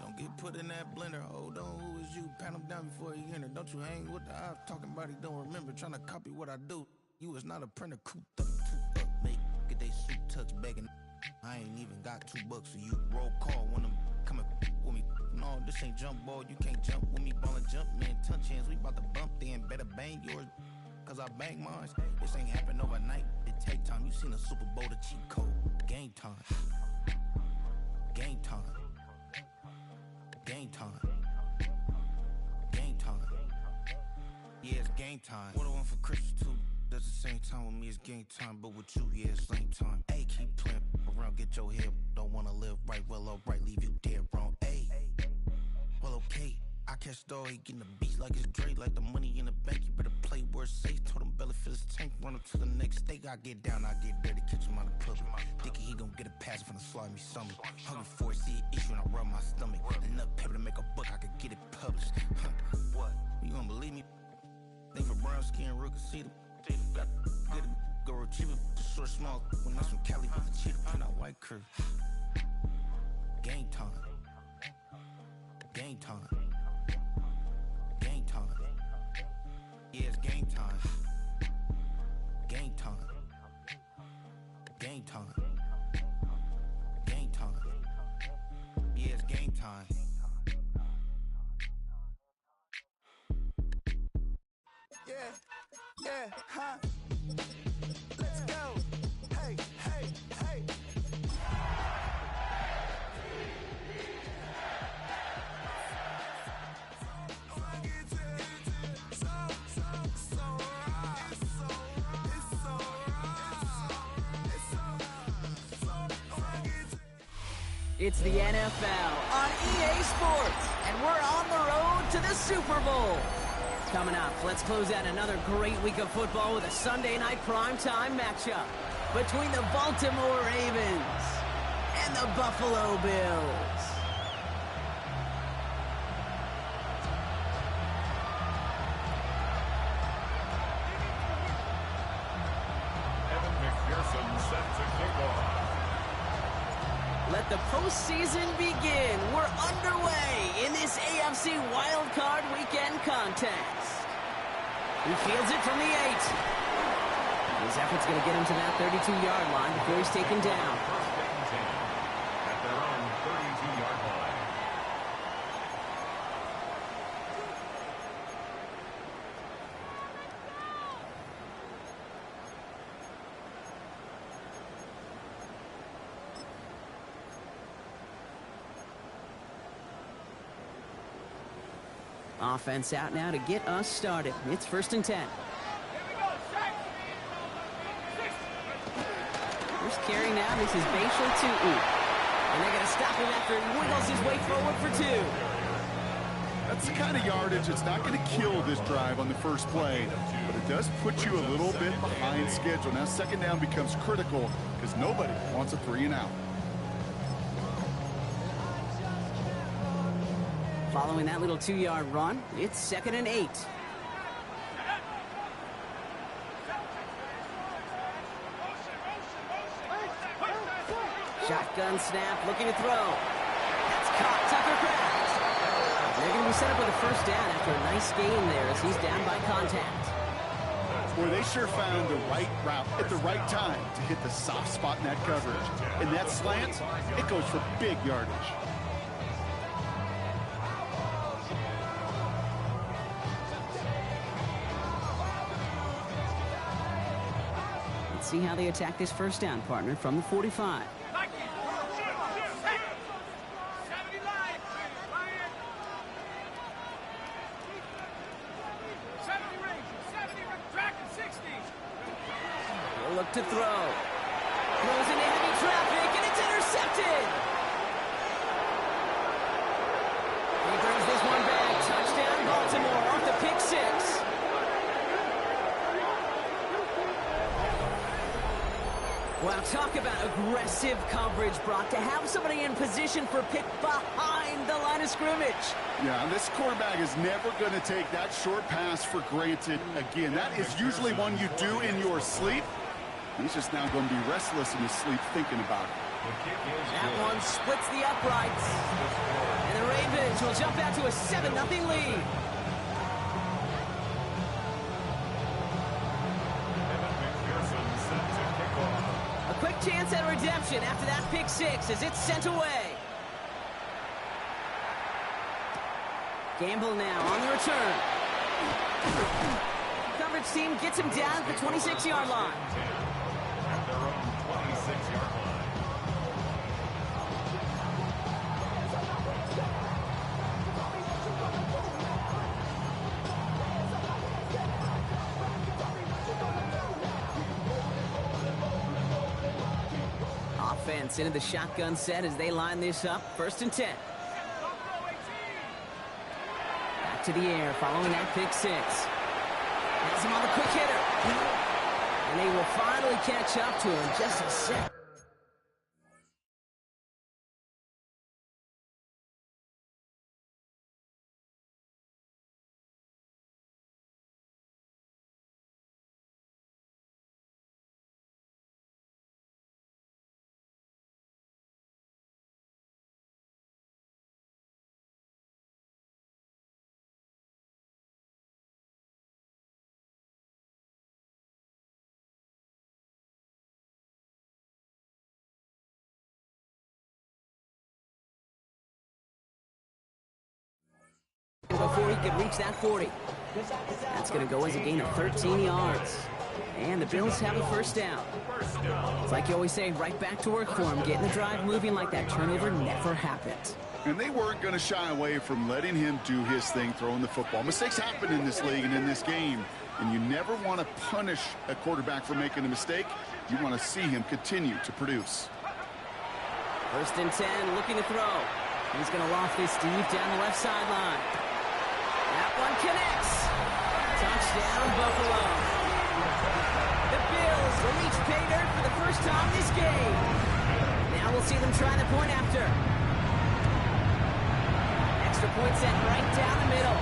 Don't get put in that blender. Hold on, who is you? Pat him down before he enter. Don't you hang with the ops talking about he don't remember. Trying to copy what I do. You is not a printer. Cooped up, make get they suit tucks begging. I ain't even got $2 for you. Roll call when I'm coming with me. No, this ain't jump ball. You can't jump with me. Ballin' jump, man. Touch hands. We bout to bump then. Better bang yours. Cause I bang mine. This ain't happen overnight. It take time. You seen a Super Bowl, the cheat code. Game time. Game time. Game time. Game time. Yeah, it's game time. What I want for Christmas too. At the same time with me, it's game time. But with you, yeah, it's same time. Hey, keep playing around, get your head. Don't wanna live right, well, alright, leave you dead wrong. Hey, well, okay. I catch the dog, he getting the beats like it's Dre, like the money in the bank. You better play where it's safe. Told him belly fill his tank, run him to the next stage. I get down, I get dirty, catch him on the club. Thinking he gon' get a pass from the slimy summer. Hungry for it, see an issue and I rub my stomach. Enough paper to make a book, I could get it published. What? You gonna believe me? Think for brown skin, real can see the good go retrieve it, short small. When that's from Cali with the cheetah print out white curve. Game time. Game time. Game time. Yeah, it's game time. Game time. Game time. Game time. Yeah, it's game time. Yeah, huh? Let's go. Hey, hey, hey. It's the NFL on EA Sports, and we're on the road to the Super Bowl. Coming up, let's close out another great week of football with a Sunday night primetime matchup between the Baltimore Ravens and the Buffalo Bills. Let the postseason begin. We're underway in this AFC Wildcard Weekend contest. He fields it from the 8. His effort's going to get him to that 32-yard line before he's taken down. At their own 32-yard line. Offense out now to get us started. It's 1st and 10. First carry now, this is Bashal Tutu. And they're going to stop him after he wiggles his way forward for 2. That's the kind of yardage it's not going to kill this drive on the first play, but it does put you a little bit behind schedule. Now 2nd down becomes critical because nobody wants a 3 and out. Following that little 2-yard run, it's 2nd and 8. Shotgun snap, looking to throw. That's caught, Tucker Kraft. They're going to be set up with a 1st down after a nice gain there as he's down by contact. Boy, they sure found the right route at the right time to hit the soft spot in that coverage. And that slant, it goes for big yardage. See how they attack this 1st down, partner, from the 45. He'll look to throw. Throws into heavy traffic, and it's intercepted. He brings this one back. Touchdown, Baltimore, off the pick 6. Well, talk about aggressive coverage, Brock, to have somebody in position for pick behind the line of scrimmage. Yeah, this quarterback is never going to take that short pass for granted again. That is usually one you do in your sleep. He's just now going to be restless in his sleep thinking about it. That one splits the uprights. And the Ravens will jump out to a 7-0 lead. A quick chance at redemption after that pick six as it's sent away. Gamble now on the return. Coverage team gets him down at the 26-yard line. At their own 26-yard line. Offense into the shotgun set as they line this up. 1st and 10. Back to the air following that pick six. Has him on the quick hitter. And they will finally catch up to him just a sec. Before he could reach that 40. That's going to go as a gain of 13 yards. And the Bills have a first down. It's like you always say, right back to work for him. Getting the drive moving like that turnover never happened. And they weren't going to shy away from letting him do his thing, throwing the football. Mistakes happen in this league and in this game. And you never want to punish a quarterback for making a mistake. You want to see him continue to produce. 1st and 10, looking to throw. He's going to loft this deep down the left sideline. That one connects. Touchdown, Buffalo. The Bills will reach pay dirt for the first time this game. Now we'll see them try the point after. Extra point set right down the middle.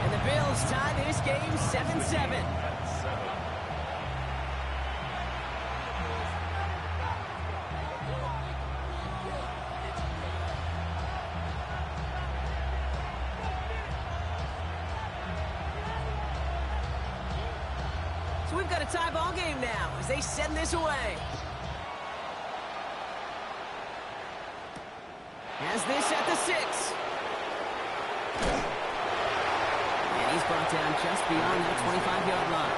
And the Bills tie this game 7-7. So we've got a tie ball game now as they send this away. Has this at the 6. And he's brought down just beyond that 25-yard line.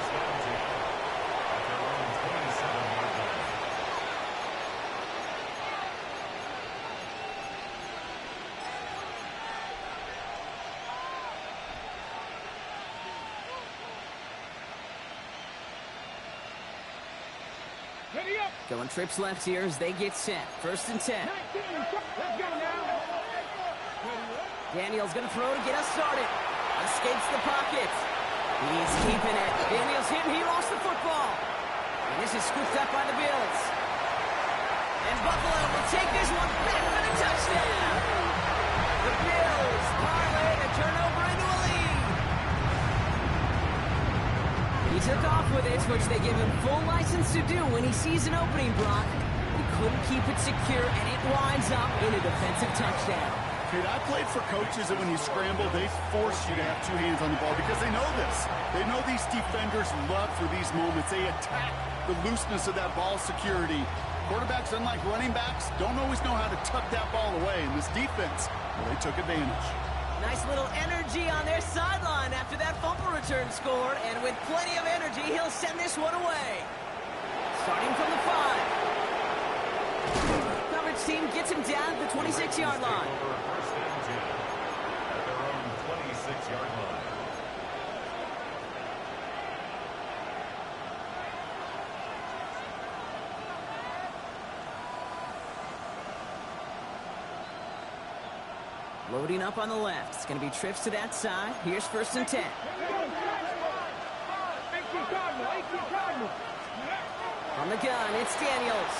Going trips left here as they get set. 1st and 10. Daniels going to throw to get us started. Escapes the pocket. He's keeping it. Daniels hit and he lost the football. And this is scooped up by the Bills. And Buffalo will take this one back for the touchdown. The Bills parlay the turnover into a lead. He took off with it, which they give him full license to do when he sees an opening, Brock. He couldn't keep it secure, and it winds up in a defensive touchdown. Kid, I played for coaches that when you scramble, they force you to have two hands on the ball because they know this. They know these defenders love for these moments. They attack the looseness of that ball security. Quarterbacks, unlike running backs, don't always know how to tuck that ball away. And this defense, well, they took advantage. Nice little energy on their sideline after that fumble return score. And with plenty of energy, he'll send this one away. Starting from the 5. Coverage team gets him down at the 26-yard line. First and 10 at their own 26-yard line. Loading up on the left. It's going to be trips to that side. Here's 1st and 10. On the gun, it's Daniels.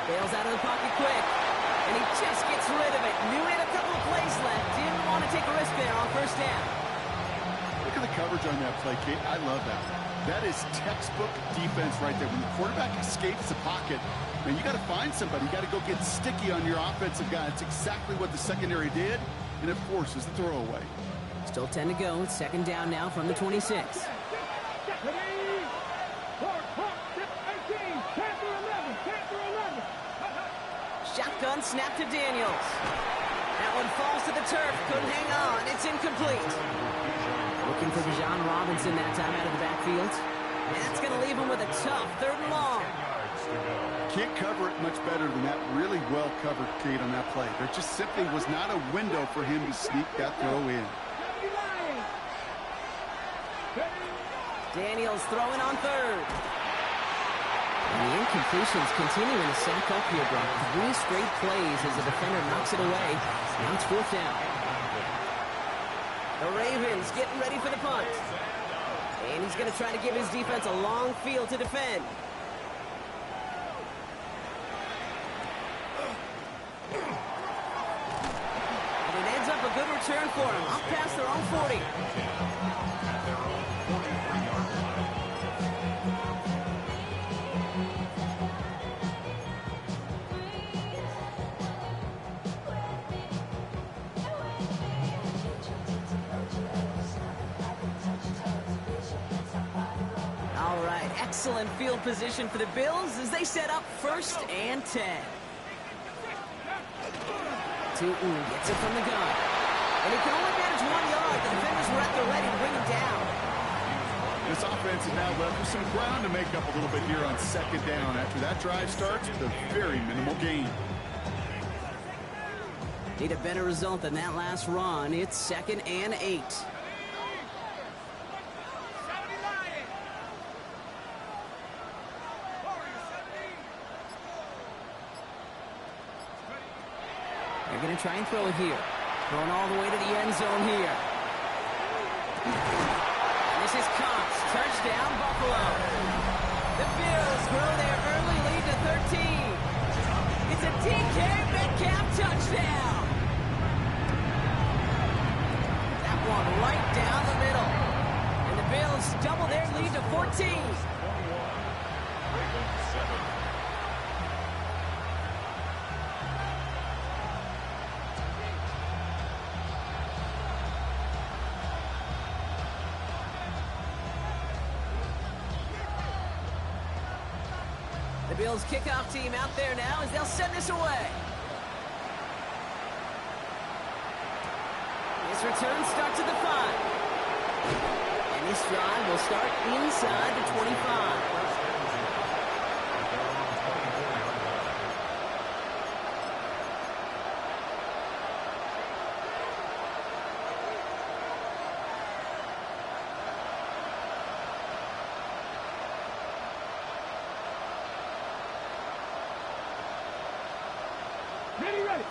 Bails out of the pocket quick. And he just gets rid of it. Knew he had a couple of plays left. Didn't want to take a risk there on 1st down. Look at the coverage on that play, Kate. I love that. That is textbook defense right there. When the quarterback escapes the pocket, man, you got to find somebody. You got to go get sticky on your offensive guy. It's exactly what the secondary did, and it forces the throwaway. Still 10 to go. It's second down now from the 26. Shotgun snap to Daniels. That one falls to the turf. Couldn't hang on. It's incomplete. Looking for John Robinson that time out of the backfield. And that's going to leave him with a tough 3rd and long. Can't cover it much better than that really well-covered Kate on that play. There just simply was not a window for him to sneak that throw in. Daniels throwing on 3rd. And the incompletions continuing to sack up here, Brock. 3 straight plays as the defender knocks it away. Now it's 4th down. The Ravens getting ready for the punt. And he's going to try to give his defense a long field to defend. And it ends up a good return for him. Up past their own 40. Excellent field position for the Bills as they set up 1st and 10. Tootin gets it from the gun. And he can only manage 1 yard. The defenders were at the ready to bring him down. This offense is now left with some ground to make up a little bit here on 2nd down. After that drive starts with a very minimal gain. Need a better result than that last run. It's 2nd and 8. They're going to try and throw it here. Throwing all the way to the end zone here. And this is Cox. Touchdown, Buffalo. The Bills grow their early lead to 13. It's a DK Metcalf touchdown. That one right down the middle. And the Bills double their lead to 14. The Bills kickoff team out there now as they'll send this away. This return starts at the 5. And this drive will start inside the 25.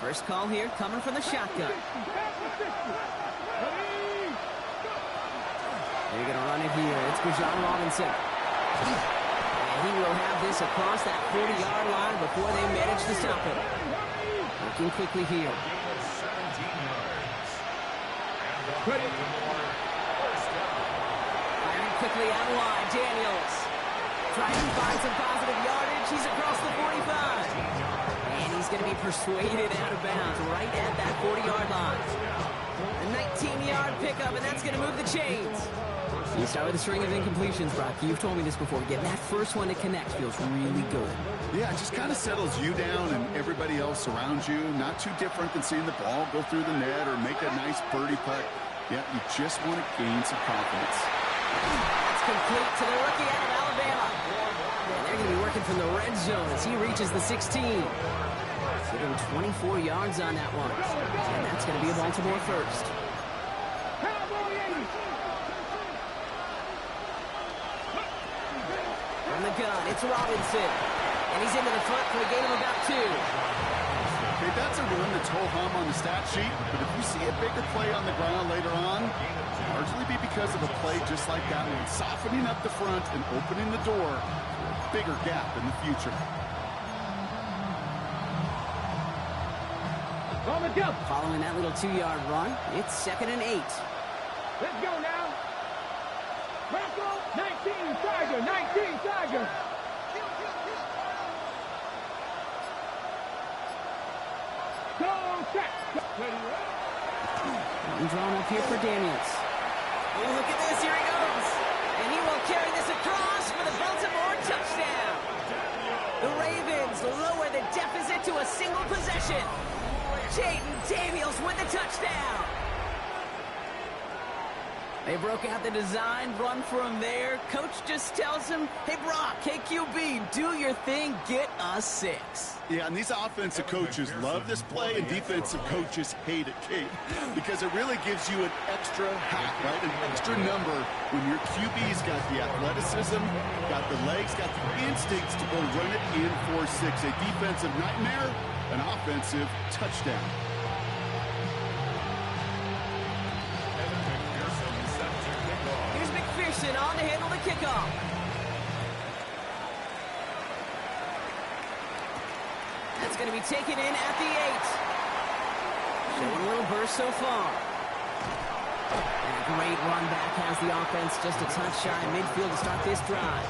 First call here coming from the shotgun. They're going to run it here. It's John Robinson. And he will have this across that 40-yard line before they manage to stop it. Working quickly here. Firing quickly out of line. Daniels trying to find some positive yardage. He's across the 45. And he's going to be persuaded out of bounds right at that 40-yard line. A 19-yard pickup, and that's going to move the chains. You start with a string of incompletions, Brock. You've told me this before. Getting that first one to connect feels really good. Yeah, it just kind of settles you down and everybody else around you. Not too different than seeing the ball go through the net or make a nice birdie putt. Yeah, you just want to gain some confidence. That's complete to the rookie out of Alabama. And they're going to be working from the red zone as he reaches the 16. Give him 24 yards on that one. And that's going to be a Baltimore first. From the gun, it's Robinson. And he's into the front for a gain of about 2. Okay, that's a run that's ho-hum on the stat sheet, but if you see a bigger play on the ground later on, largely be because of a play just like that one, softening up the front and opening the door for a bigger gap in the future. Following that little 2-yard run, it's 2nd and 8. Let's go now. Bronco 19. Tiger, 19 Tiger. Drawn up here for Daniels. Oh, look at this. Here he goes. And he will carry this across for the Baltimore touchdown. The Ravens lower the deficit to a single possession. Jaden Daniels with the touchdown. They broke out the design run for him there. Coach just tells him, hey, Brock, hey, QB, do your thing, get us 6. Yeah, and these offensive coaches love this play, and defensive coaches hate it, Kate, because it really gives you an extra hack, right, an extra number when your QB's got the athleticism, got the legs, got the instincts to go run it in for 6. A defensive nightmare, an offensive touchdown. On to handle the kickoff. That's going to be taken in at the 8. Showing a little burst so far. And a great run back has the offense just a touch shy midfield to start this drive.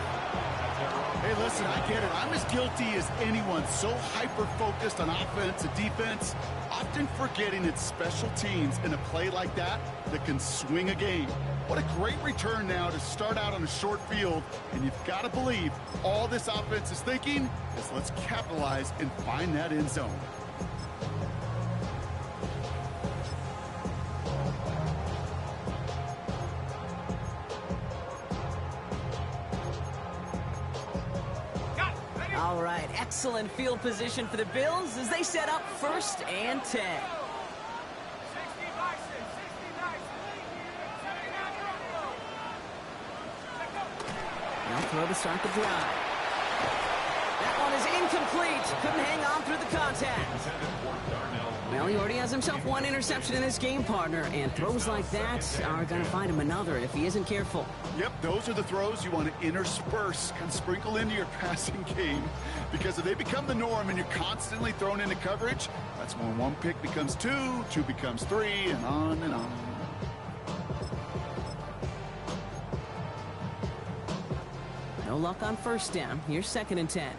Hey, listen, I get it. I'm as guilty as anyone. So hyper-focused on offense and defense, often forgetting it's special teams in a play like that can swing a game. What a great return now to start out on a short field, and you've got to believe all this offense is thinking is let's capitalize and find that end zone. All right, excellent field position for the Bills as they set up 1st and 10. Throw to start the drive. That one is incomplete. Couldn't hang on through the contact. Well, he already has himself 1 interception in this game, partner, and throws like that are going to find him another if he isn't careful. Yep, those are the throws you want to intersperse, kind of sprinkle into your passing game, because if they become the norm and you're constantly thrown into coverage, that's when 1 pick becomes 2, 2 becomes 3, and on and on. No luck on 1st down. Here's 2nd and 10.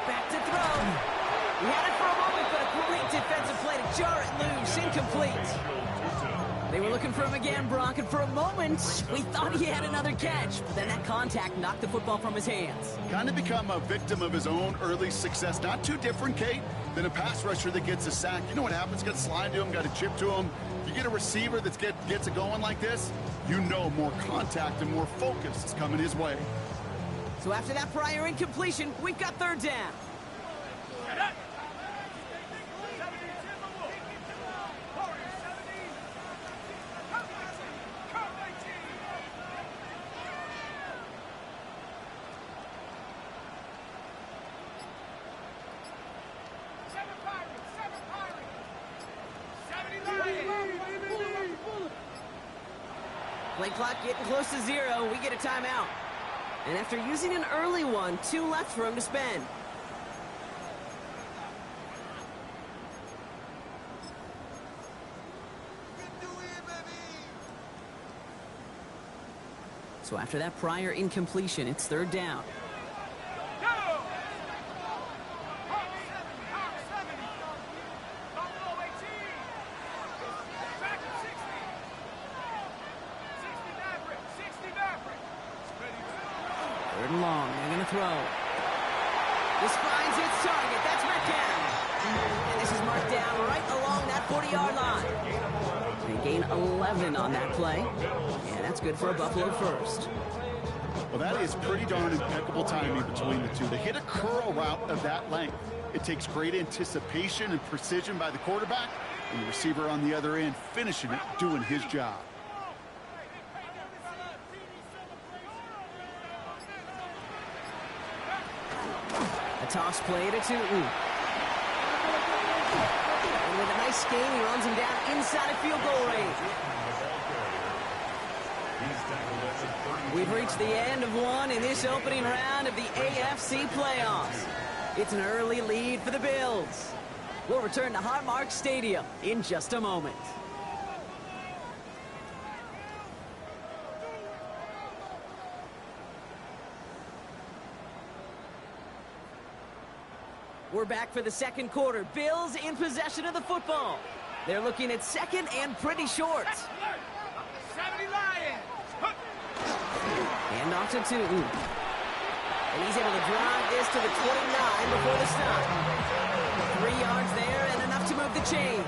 Back to throw. He had it for a moment, but a great defensive play to jar it loose. Incomplete. They were looking for him again, Brock, and for a moment, we thought he had another catch. But then that contact knocked the football from his hands. Kind of become a victim of his own early success. Not too different, Kate, than a pass rusher that gets a sack. You know what happens? Got to slide to him, got to chip to him. You get a receiver that gets it going like this, you know more contact and more focus is coming his way. So after that prior incompletion, we've got 3rd down. Play clock getting close to 0. We get a timeout. And after using an early one, 2 left for him to spend. So after that prior incompletion, it's 3rd down. Long, they're going to throw. This finds its target. That's Metcalf. And this is marked down right along that 40-yard line. They gain 11 on that play. And that's good for a Buffalo first. Well, that is pretty darn impeccable timing between the two. They hit a curl route of that length. It takes great anticipation and precision by the quarterback, and the receiver on the other end finishing it, doing his job. Toss play to Tootin. And with a nice game, he runs him down inside field goal range. We've reached the end of one in this opening round of the AFC playoffs. It's an early lead for the Bills. We'll return to Highmark Stadium in just a moment. We're back for the second quarter. Bills in possession of the football. They're looking at second and pretty short. 70 Lions. And off to Tootin. And he's able to drive this to the 29 before the stop. 3 yards there and enough to move the chains.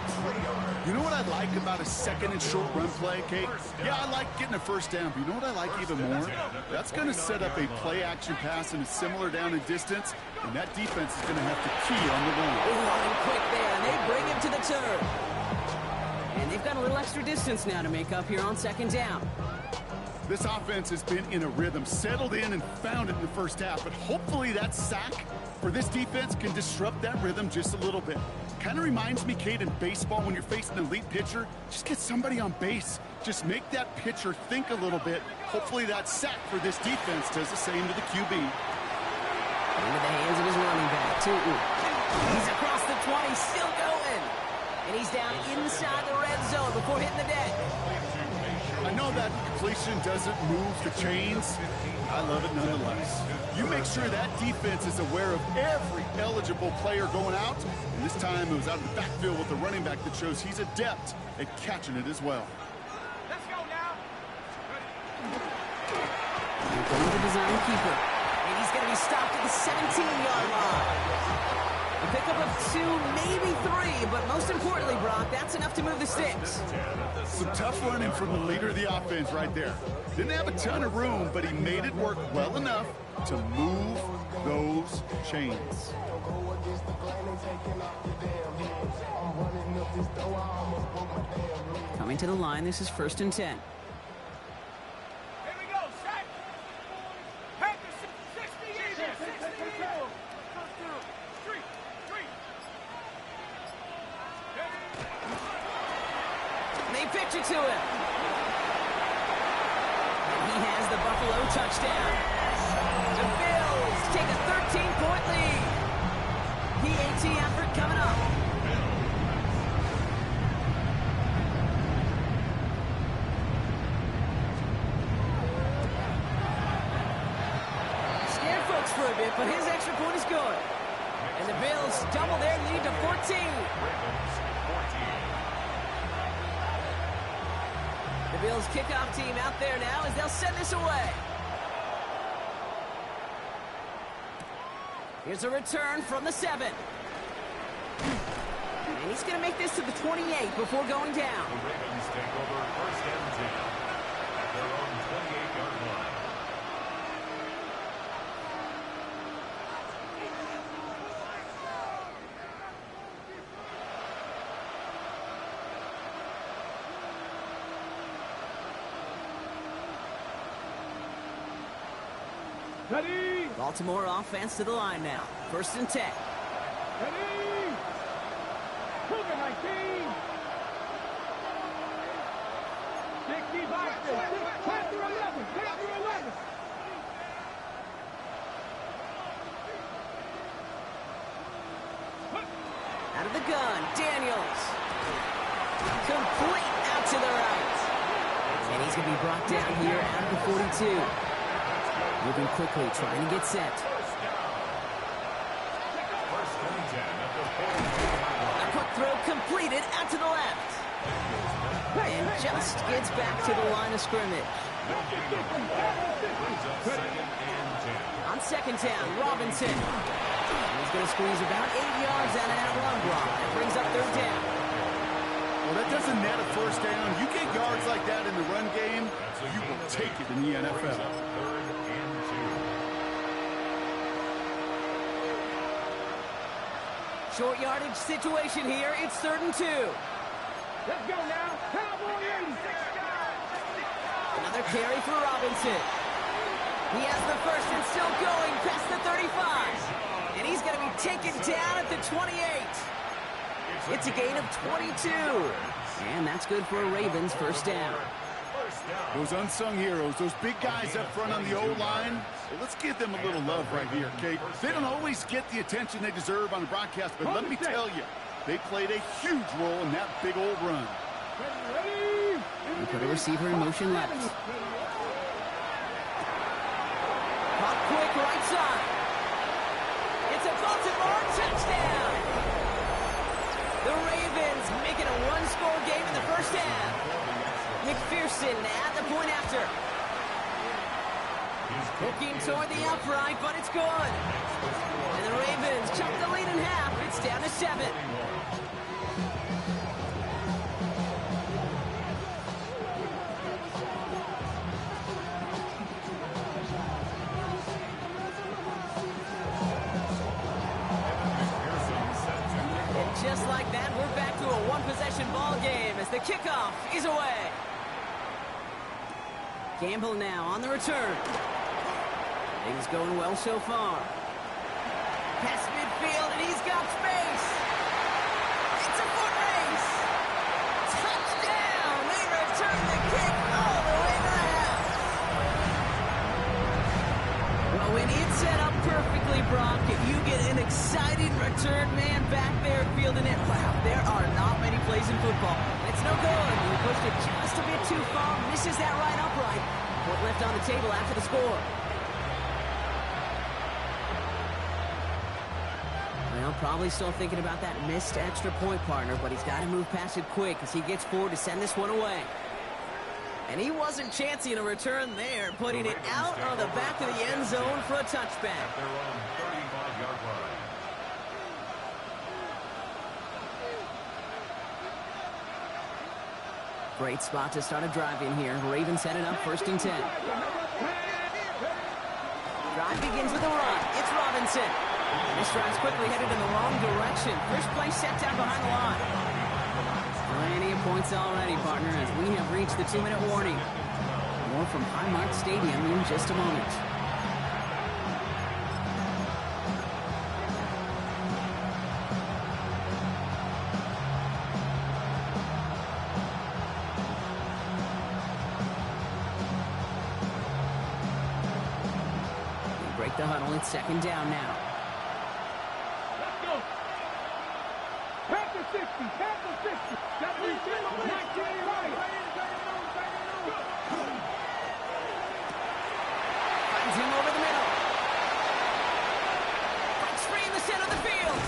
You know what I like about a second and short run play, Kate? Yeah, I like getting a first down, but you know what I like even more? That's going to set up a play-action pass in a similar down and distance, and that defense is going to have to key on the run. Running quick there, and they bring him to the turn. And they've got a little extra distance now to make up here on second down. This offense has been in a rhythm, settled in and found it in the first half, but hopefully that sack for this defense can disrupt that rhythm just a little bit. Kind of reminds me, Kate, in baseball when you're facing an elite pitcher, just get somebody on base. Just make that pitcher think a little bit. Hopefully that sack for this defense does the same to the QB. Into the hands of his running back, Tootin. He's across the 20, still going. And he's down inside the red zone before hitting the deck. I know that completion doesn't move the chains. I love it nonetheless. You make sure that defense is aware of every eligible player going out. And this time it was out of the backfield with the running back that shows he's adept at catching it as well. Let's go now. Going to the design keeper. And he's going to be stopped at the 17-yard line. A pickup of 2, maybe 3, but most importantly, Brock, that's enough to move the sticks. Some tough running from the leader of the offense right there. Didn't have a ton of room, but he made it work well enough to move those chains. Coming to the line, this is 1st and 10. Here we go, set. Head to 60 easy. 60 easy. 3. They pitch it to him. And he has the Buffalo touchdown. The Bills take a 13-point lead. PAT effort coming up. Scared folks for a bit, but his extra point is good. And the Bills double their lead to 14. The Bills kickoff team out there now as they'll send this away. Here's a return from the 7. And he's going to make this to the 28 before going down. The Ravens take over 1st and 10 at their own 28-yard line. Ready. Baltimore offense to the line now. 1st and 10. Ready. Move it, 19. 60 boxes. 10 through 11. 10 through 11. Out of the gun, Daniels. Complete out to the right. And he's going to be brought down here out of the 42. Moving quickly, trying to get set. A quick throw completed out to the left. And just gets back to the line of scrimmage. On 2nd down, Robinson. He's going to squeeze about 8 yards out of that run block. That brings up 3rd down. Well, that doesn't net a 1st down. You get yards like that in the run game, you will take it in the NFL. Short yardage situation here. It's 3rd and 2. Let's go now. Cowboy 86. Another carry for Robinson. He has the 1st and still going past the 35. And he's going to be taken down at the 28. It's a gain of 22. And that's good for a Ravens 1st down. Those unsung heroes, those big guys up front on the O-line, well, let's give them a little love right here, Kate. They don't always get the attention they deserve on the broadcast, but let me tell you, they played a huge role in that big old run. Ready. We put a receiver in motion left. Pop quick right side. It's a Baltimore touchdown. The Ravens make it a one-score game in the first half. McPherson at the point after. Looking toward the upright, but it's good. And the Ravens chop the lead in half. It's down to 7. And just like that, we're back to a one-possession ball game as the kickoff is away. Gamble now on the return. Things going well so far. Past midfield, and he's got space. It's a foot race. Touchdown! They return the kick all the way to the house. Well, when it's set up perfectly, Brock, if you get an exciting return man back there fielding it, wow, there are not many plays in football. It's no good. He pushed it just a bit too far, misses that right upright. Point left on the table after the score. Well, probably still thinking about that missed extra point, partner, but he's got to move past it quick as he gets forward to send this one away. And he wasn't chancing a return there, putting it out of the back of the end zone for a touchback. At their own 35-yard line. Great spot to start a drive in here. Ravens set it up 1st and 10. Drive begins with a run. It's Robinson. This drive's quickly headed in the wrong direction. First play set down behind the line. Plenty of points already, partner, as we have reached the 2-minute warning. More from Highmark Stadium in just a moment. They break the huddle. It's 2nd down now. Panther 60, Panther 60. 19 right. Finds him over the middle. Breaks free in the center of the field.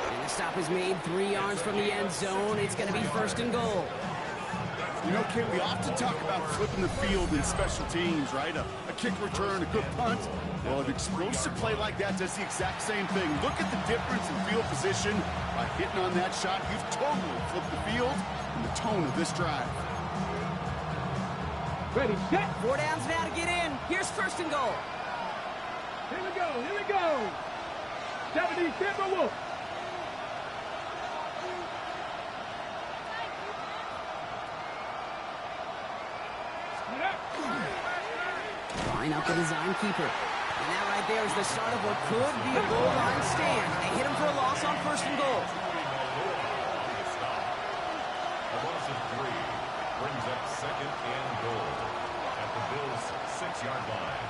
And the stop is made 3 yards from the end zone. It's going to be 1st and goal. You know, Kate, we often talk about flipping the field in special teams, right? A kick return, a good punt. Well, an explosive play like that does the exact same thing. Look at the difference in field position. By hitting on that shot, you've totally flipped the field and the tone of this drive. Ready, set. 4 downs now to get in. Here's 1st and goal. Here we go, here we go. 70 Timberwolves. Line up the design keeper. And that right there is the start of what could be a goal line stand. They hit him for a loss on 1st and goal. A loss of 3 brings up 2nd and goal at the Bills' 6-yard line.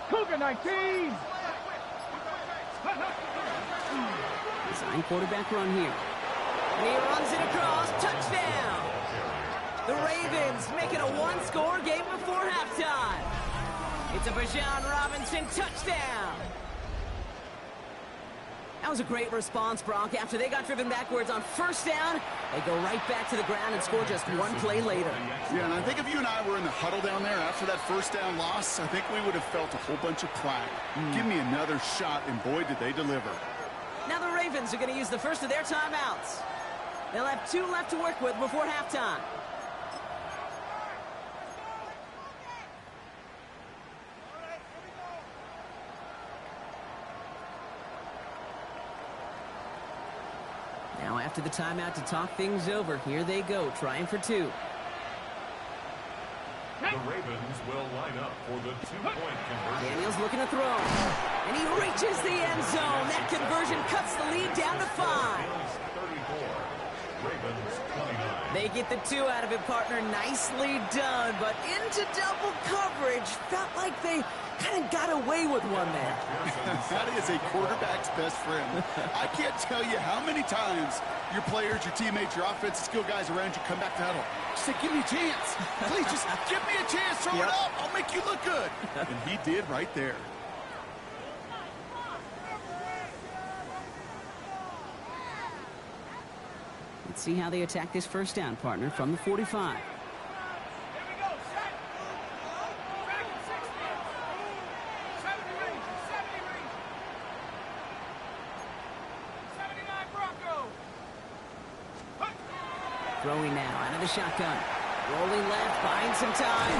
Cougar 19. Design quarterback run here. And he runs it across. Touchdown! The Ravens make it a one-score game before halftime. It's a Bijan Robinson touchdown. That was a great response, Brock. After they got driven backwards on 1st down, they go right back to the ground and score just 1 play later. Yeah, and I think if you and I were in the huddle down there after that 1st down loss, I think we would have felt a whole bunch of plaque. Give me another shot, and boy, did they deliver. Now the Ravens are going to use the first of their timeouts. They'll have 2 left to work with before halftime. Now after the timeout to talk things over, here they go, trying for 2. The Ravens will line up for the 2-point conversion. Daniels looking to throw. And he reaches the end zone. That conversion cuts the lead down to 5. Bills 34, Ravens 29. They get the 2 out of it, partner. Nicely done, but into double coverage. Felt like they kind of got away with one there. That is a quarterback's best friend. I can't tell you how many times your players, your teammates, your offensive skill guys around you come back to huddle. Say, give me a chance. Please, just give me a chance. Throw it up. I'll make you look good. And he did right there. Let's see how they attack this first down, partner, from the 45. Here we go. Set. Back at 60. 70 range. 70 range. 79 Broncos. Throwing now out of the shotgun. Rolling left, buying some time.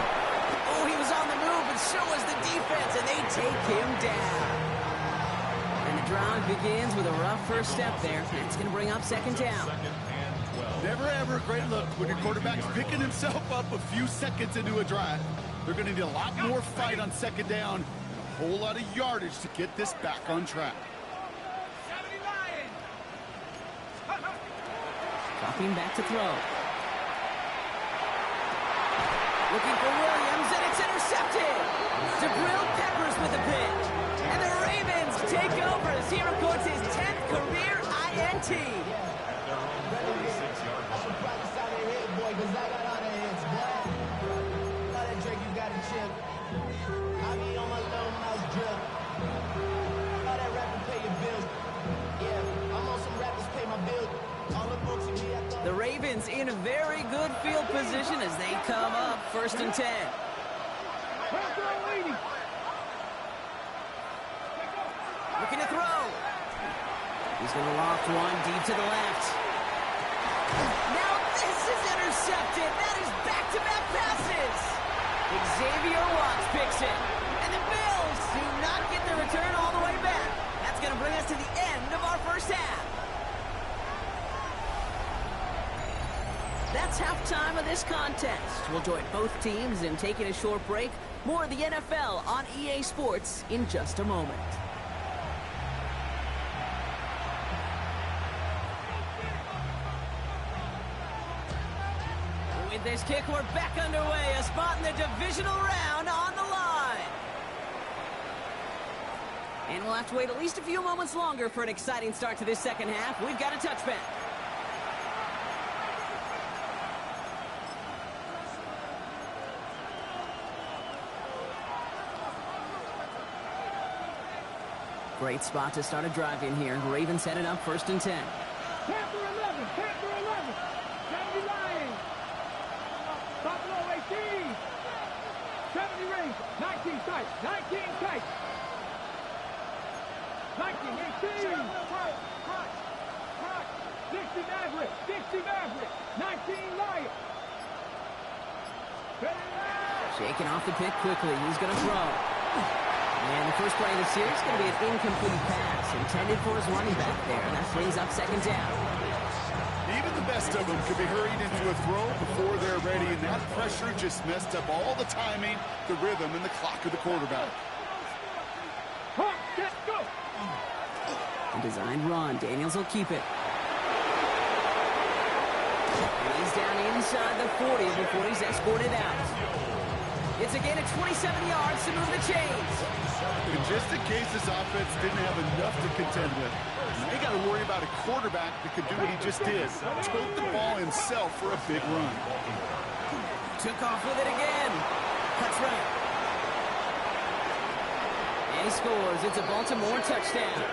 Oh, he was on the move, but so was the defense, and they take him down. And the drive begins with a rough first step there. It's going to bring up second down. Second and 12. Never ever a great look when your quarterback's picking himself up a few seconds into a drive. They're going to need a lot more fight on second down and a whole lot of yardage to get this back on track. 70 Lions. Dropping back to throw. Looking for Williams, and it's intercepted. DeBrill Peppers with the pitch. And the Ravens take over as he records his 10th career INT. At their own 46-yard line. The Ravens in a very good field position as they come up first and 10. Looking to throw. He's going to loft one deep to the left. Now this is intercepted. That is back-to-back passes. Xavier Watts picks it. And the Bills do not get the return all the way back. That's going to bring us to the end of our first half. That's halftime of this contest. We'll join both teams in taking a short break. More of the NFL on EA Sports in just a moment. With this kick, we're back underway. A spot in the divisional round on the line. And we'll have to wait at least a few moments longer for an exciting start to this second half. We've got a touchback. Great spot to start a drive in here. Ravens set it up first and 10. Panther 11. Panther 11. 70 Lions. Buffalo 18. 70 range. 19 tight. 19 tight. 19, 18. 60 Maverick. 60 Maverick. 19 Lions. Shaking off the pick quickly. He's going to throw. And the first play of the series is going to be an incomplete pass intended for his running back there. And that brings up second down. Even the best of them could be hurried into a throw before they're ready, and that pressure just messed up all the timing, the rhythm, and the clock of the quarterback. Let's go. A designed run. Daniels will keep it. And he's down inside the 40 before he's escorted out. It's a gain of 27 yards to move the chains. And just in case this offense didn't have enough to contend with, they got to worry about a quarterback that could do what he just did. Tote the ball himself for a big run. Took off with it again. Cuts right. And he scores. It's a Baltimore touchdown.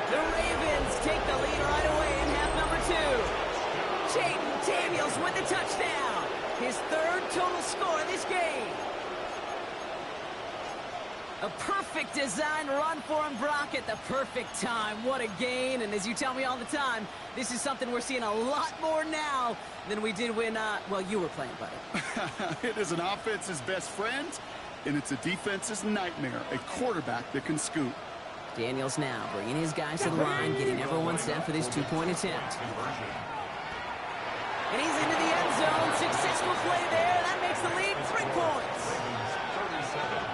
The Ravens take the lead right away in half number 2. Jaden Daniels with the touchdown. His third total score of this game. A perfect design run for him, Brock, at the perfect time. What a gain. And as you tell me all the time, this is something we're seeing a lot more now than we did when, well, you were playing, buddy. It is an offense's best friend, and it's a defense's nightmare. A quarterback that can scoop. Daniels now bringing his guys to the line, getting everyone set for this two-point attempt. And he's into the end zone. Successful play there. That makes the lead 3 points. Ravens 37,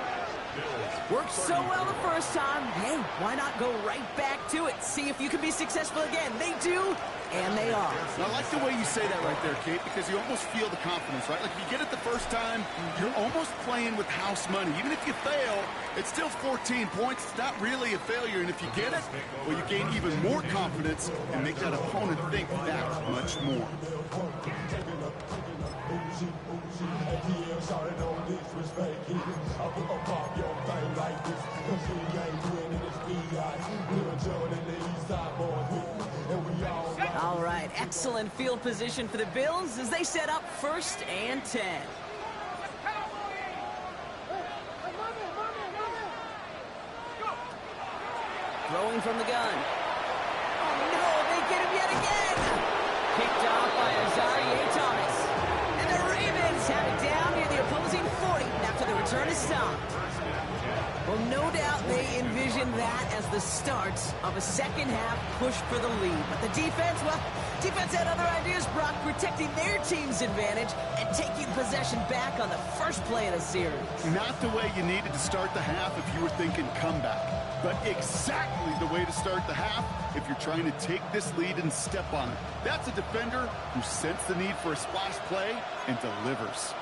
Bills Worked so well the first time. Hey, why not go right back to it? See if you can be successful again. They do, and they are. I like the way you say that right there, Kate, because you almost feel the confidence, right? Like if you get it the first time, you're almost playing with house money. Even if you fail, it's still 14 points. It's not really a failure. And if you get it, well, you gain even more confidence and make that opponent think that much more. All right, excellent field position for the Bills as they set up 1st and 10. Throwing from the gun. Oh, no, they get him yet again. Picked off by Azarie Thomas. And the Ravens have it down near the opposing 40 after the return is stopped. Well, no doubt they envision that as the start of a second-half push for the lead. But the defense, well, defense had other ideas, Brock, protecting their team's advantage and taking possession back on the first play of the series. Not the way you needed to start the half if you were thinking comeback, but exactly the way to start the half if you're trying to take this lead and step on it. That's a defender who sensed the need for a splash play and delivers.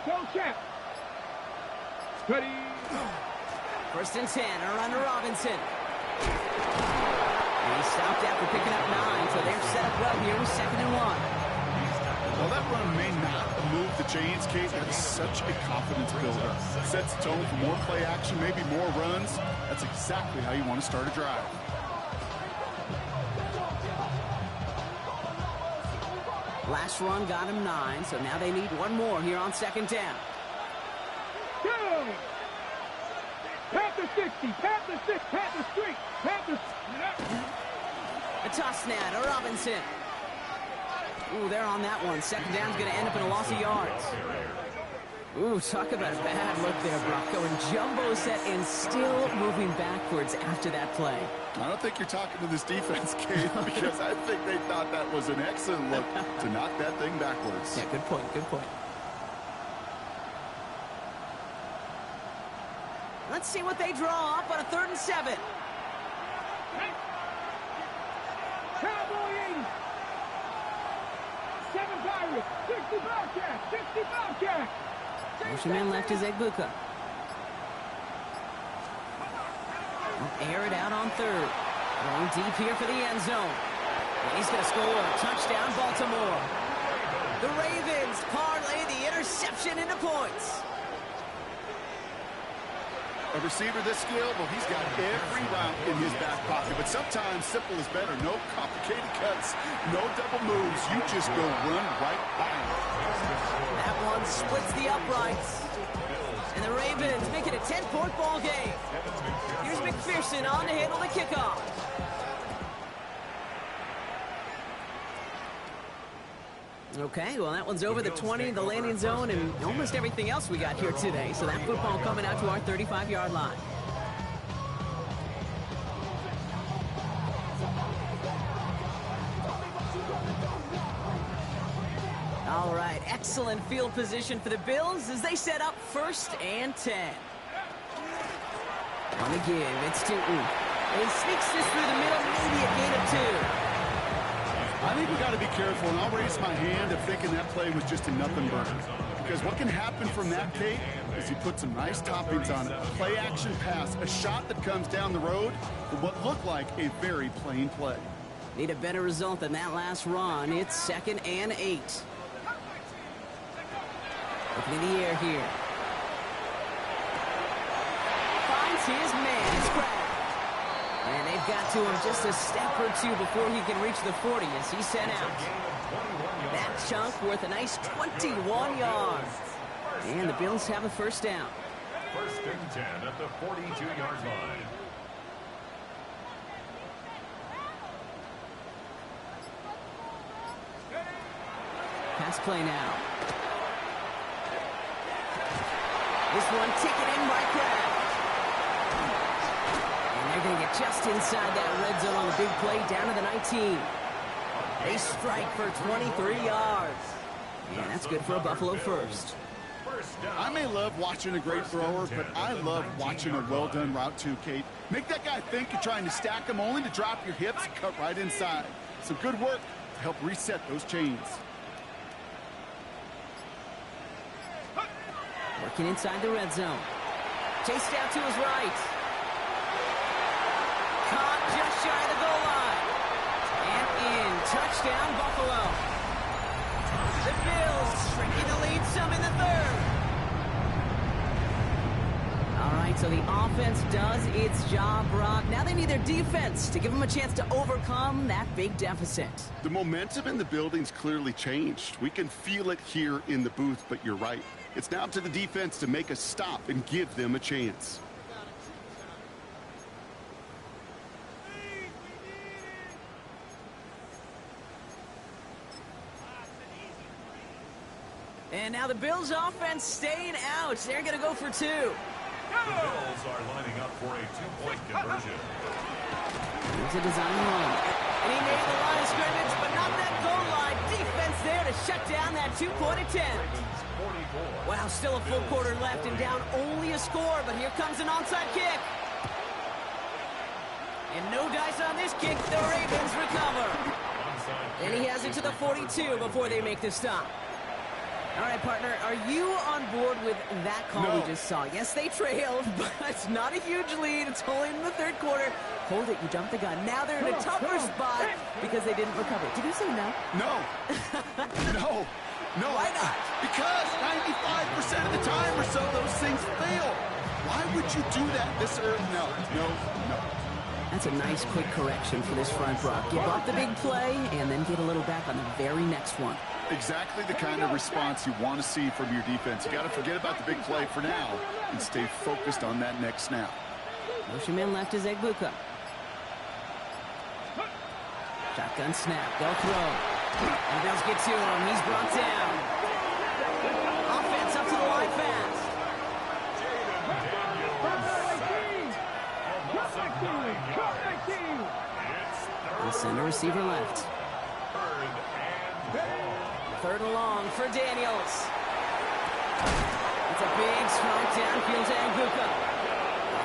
Go check. Ready. 1st and 10, around to Robinson. And he stopped after picking up 9, so they're set up well here with 2nd and 1. Well, that run may not move the chains, Kate. That is such a confidence builder. Sets the tone for more play action, maybe more runs. That's exactly how you want to start a drive. Last run got him 9, so now they need one more here on 2nd down. Go! Panther 60, Panther 6, Panther Street, Panther... A toss now to Robinson. Ooh, they're on that one. 2nd down's going to end up in a loss of yards. Ooh, talk about a bad look there, Brock. Going jumbo set and still moving backwards after that play. I don't think you're talking to this defense, Kate, because I think they thought that was an excellent look to knock that thing backwards. Yeah, good point, good point. Let's see what they draw up on a 3rd and 7. Cowboy 80. 7 Pirates, 60 Bobcats, 60 Bobcats. Motion man left is Egbuka. Air it out on 3rd. Going deep here for the end zone. And he's going to score a touchdown, Baltimore. The Ravens parlay the interception into points. A receiver this skilled, well, he's got every route in his back pocket. But sometimes simple is better. No complicated cuts, no double moves. You just go run right by him. That one splits the uprights. And the Ravens make it a 10-point ball game. Here's McPherson on to handle the kickoff. Okay, well, that one's over the 20, the landing zone, and almost everything else we got here today. So that football coming out to our 35-yard line. All right, excellent field position for the Bills as they set up 1st and 10. On the give, it's Tootin. And he sneaks this through the middle, maybe a gain of 2. I think we got to be careful, and I'll raise my hand of thinking that play was just a nothing burger. Because what can happen from that, Kate, is you put some nice toppings on it. A play-action pass, a shot that comes down the road for what looked like a very plain play. Need a better result than that last run. It's 2nd and 8. Looking in the air here. Finds his man. It's Crab. And they've got to him just a step or 2 before he can reach the 40 as he's sent out. That chunk worth a nice 21 yards. And the Bills have a 1st down. 1st and 10 at the 42-yard line. Pass play now. This one taken in by Kraft. And they're they're going to get just inside that red zone on the big play, down to the 19. They strike for 23 yards. And that's good for a Buffalo first. I may love watching a great thrower, but I love watching a well-done route too, Kate. Make that guy think you're trying to stack him only to drop your hips and cut right inside. Some good work to help reset those chains. Working inside the red zone. Chased out to his right. Caught just shy of the goal line. And in. Touchdown, Buffalo. The Bills shrinking the lead some in the third. All right, so the offense does its job, Brock. Now they need their defense to give them a chance to overcome that big deficit. The momentum in the building's clearly changed. We can feel it here in the booth, but you're right. It's now up to the defense to make a stop and give them a chance. And now the Bills offense staying out. They're going to go for two. The Bills are lining up for a two-point conversion. Here's a design run. And he made the line of scrimmage, but not that goal line. Defense there to shut down that two-point attempt. Wow, still a full quarter left and down only a score, but here comes an onside kick. And no dice on this kick. The Ravens recover. And he has it to the 42 before they make the stop. All right, partner, are you on board with that call we just saw? Yes, they trailed, but it's not a huge lead. It's only in the third quarter. Hold it, you jumped the gun. Now they're in a tougher spot because they didn't recover. Did you say no? No. No. Why not? Because 95% of the time or so, those things fail. Why would you do that this early? No. That's a nice quick correction for this front, Brock. Give up the big play and then get a little back on the very next one. Exactly the kind of response you want to see from your defense. You got to forget about the big play for now and stay focused on that next snap. Motion man left is Egbuka. Shotgun snap. They'll throw. And the Bills get to him. He's brought down. Offense up to the line fast. The center receiver left. Third and long for Daniels. It's a big strike downfield to Egbuka.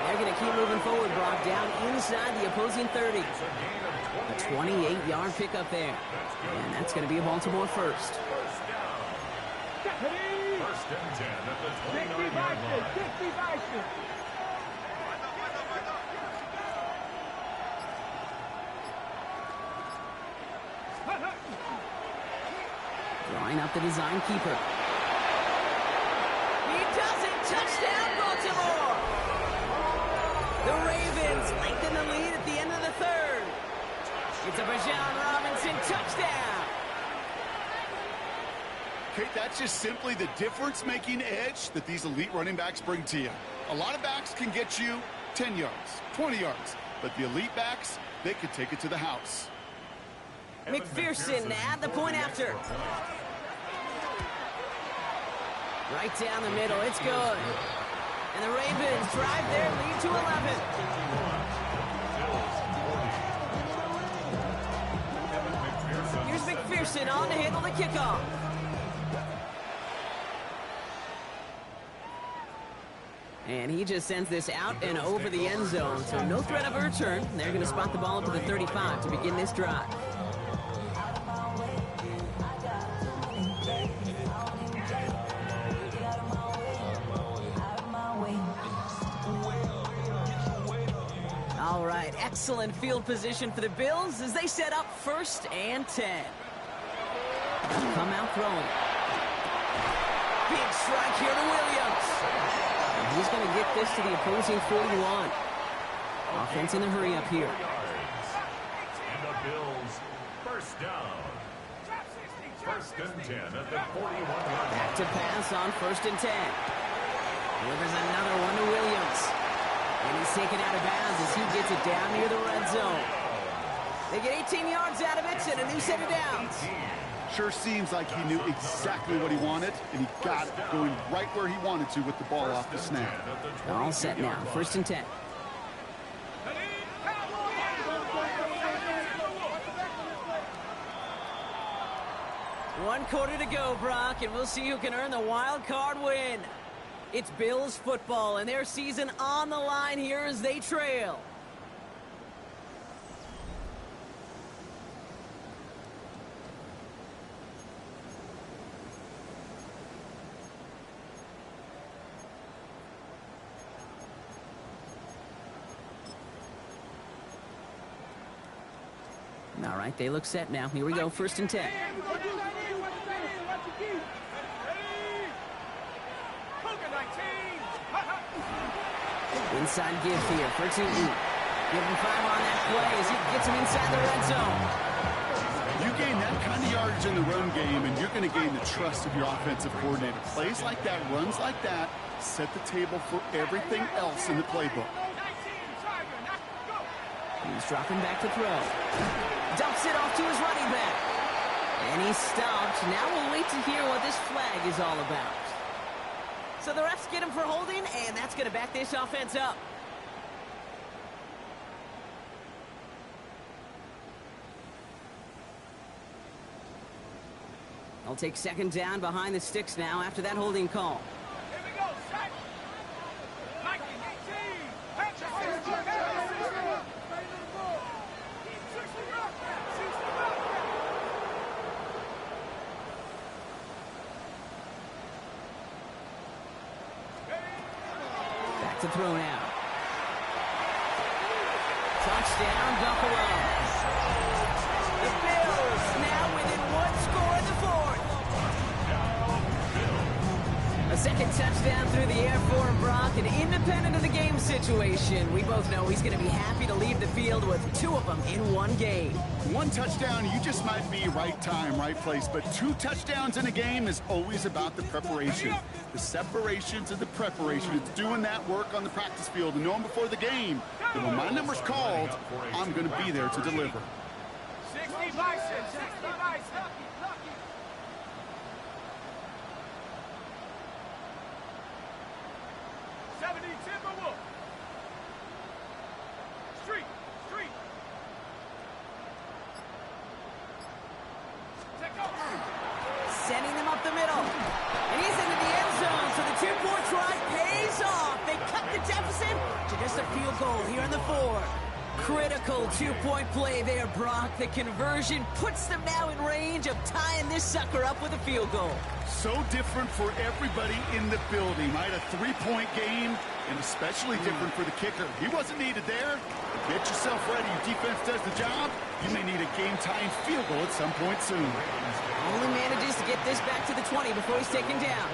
They're going to keep moving forward, Brock, down inside the opposing 30. A 28-yard pickup there. And that's going to be a Baltimore first. First and 10 at the 29-yard line. Line up the design keeper. He does it! Touchdown, Baltimore! The Ravens lengthen the lead at the end of the third. It's a Bijan Robinson touchdown. Kate, that's just simply the difference-making edge that these elite running backs bring to you. A lot of backs can get you 10 yards, 20 yards, but the elite backs, they can take it to the house. McPherson at the point after. Right down the middle, it's good. And the Ravens drive their lead to 11. Here's McPherson on to handle the kickoff. And he just sends this out and over the end zone, so no threat of a return. They're going to spot the ball up to the 35 to begin this drive. All right, excellent field position for the Bills as they set up 1st and 10. Come out throwing. Big strike here to Williams. And he's going to get this to the opposing 41. Offense in a hurry up here. And the Bills first down. First and 10 at the 41-yard line. Back to pass on 1st and 10. Delivers another one to Williams. And he's taken out of bounds as he gets it down near the red zone. They get 18 yards out of it and a new set of downs. Sure seems like he knew exactly what he wanted, and he got it going right where he wanted to with the ball off the snap. All set now, 1st and 10. One quarter to go, Brock, and we'll see who can earn the wild card win. It's Bills football, and their season on the line here as they trail. All right, they look set now. Here we go, 1st and 10. Inside give here for 2. Give him 5 on that play as he gets him inside the red zone. You gain that kind of yardage in the run game, and you're going to gain the trust of your offensive coordinator. Plays like that, runs like that, set the table for everything else in the playbook. He's dropping back to throw. Dumps it off to his running back. And he's stopped. Now we'll wait to hear what this flag is all about. So the refs get him for holding, and that's going to back this offense up. I'll take 2nd down behind the sticks now after that holding call. Here we go, set. 19, 18. Back to throw now. Touchdown, Buffalo. The Bills now within 1 score in the 4th. A 2nd touchdown through the air for him, Brock, and independent of the game situation, we both know he's going to be happy to leave the field with 2 of them in 1 game. 1 touchdown, you just might be right time, right place, but 2 touchdowns in a game is always about the preparation. The separation to the preparation. It's doing that work on the practice field and knowing before the game that when my number's called, I'm going to be there to deliver. 60 Bison, 60 Bison. 70 Timberwolf. Street. Take over. Sending them up the middle. And he's into the end zone, so the 2-point try pays off. They cut the deficit to just a field goal here in the 4th. Critical 2-point play there, Brock. The conversion puts them now in range of tying this sucker up with a field goal. So different for everybody in the building, right? A 3-point game, and especially different for the kicker. He wasn't needed there. Get yourself ready. Your defense does the job. You may need a game-tying field goal at some point soon. Only manages to get this back to the 20 before he's taken down.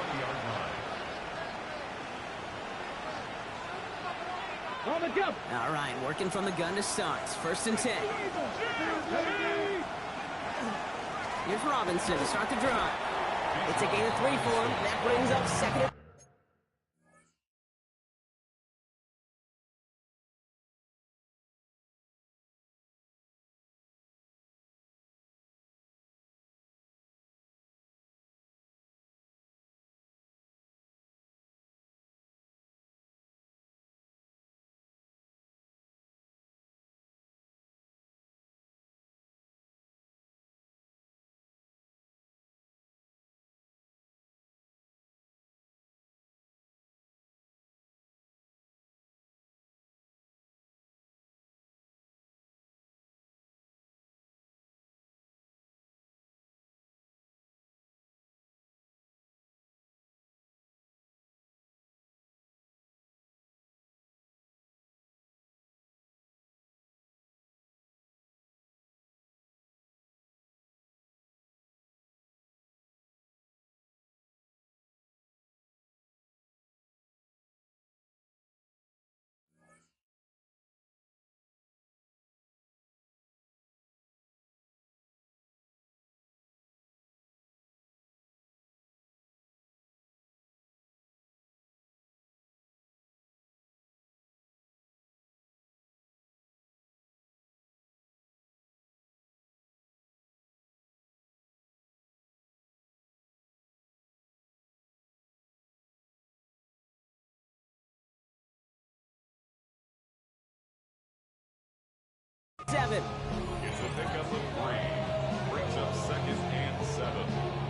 All right, working from the gun to start. 1st and 10. Here's Robinson to start the drive. It's a gain of 3 for him. That brings up 2nd. It's a pickup of 3. Brings up 2nd and 7.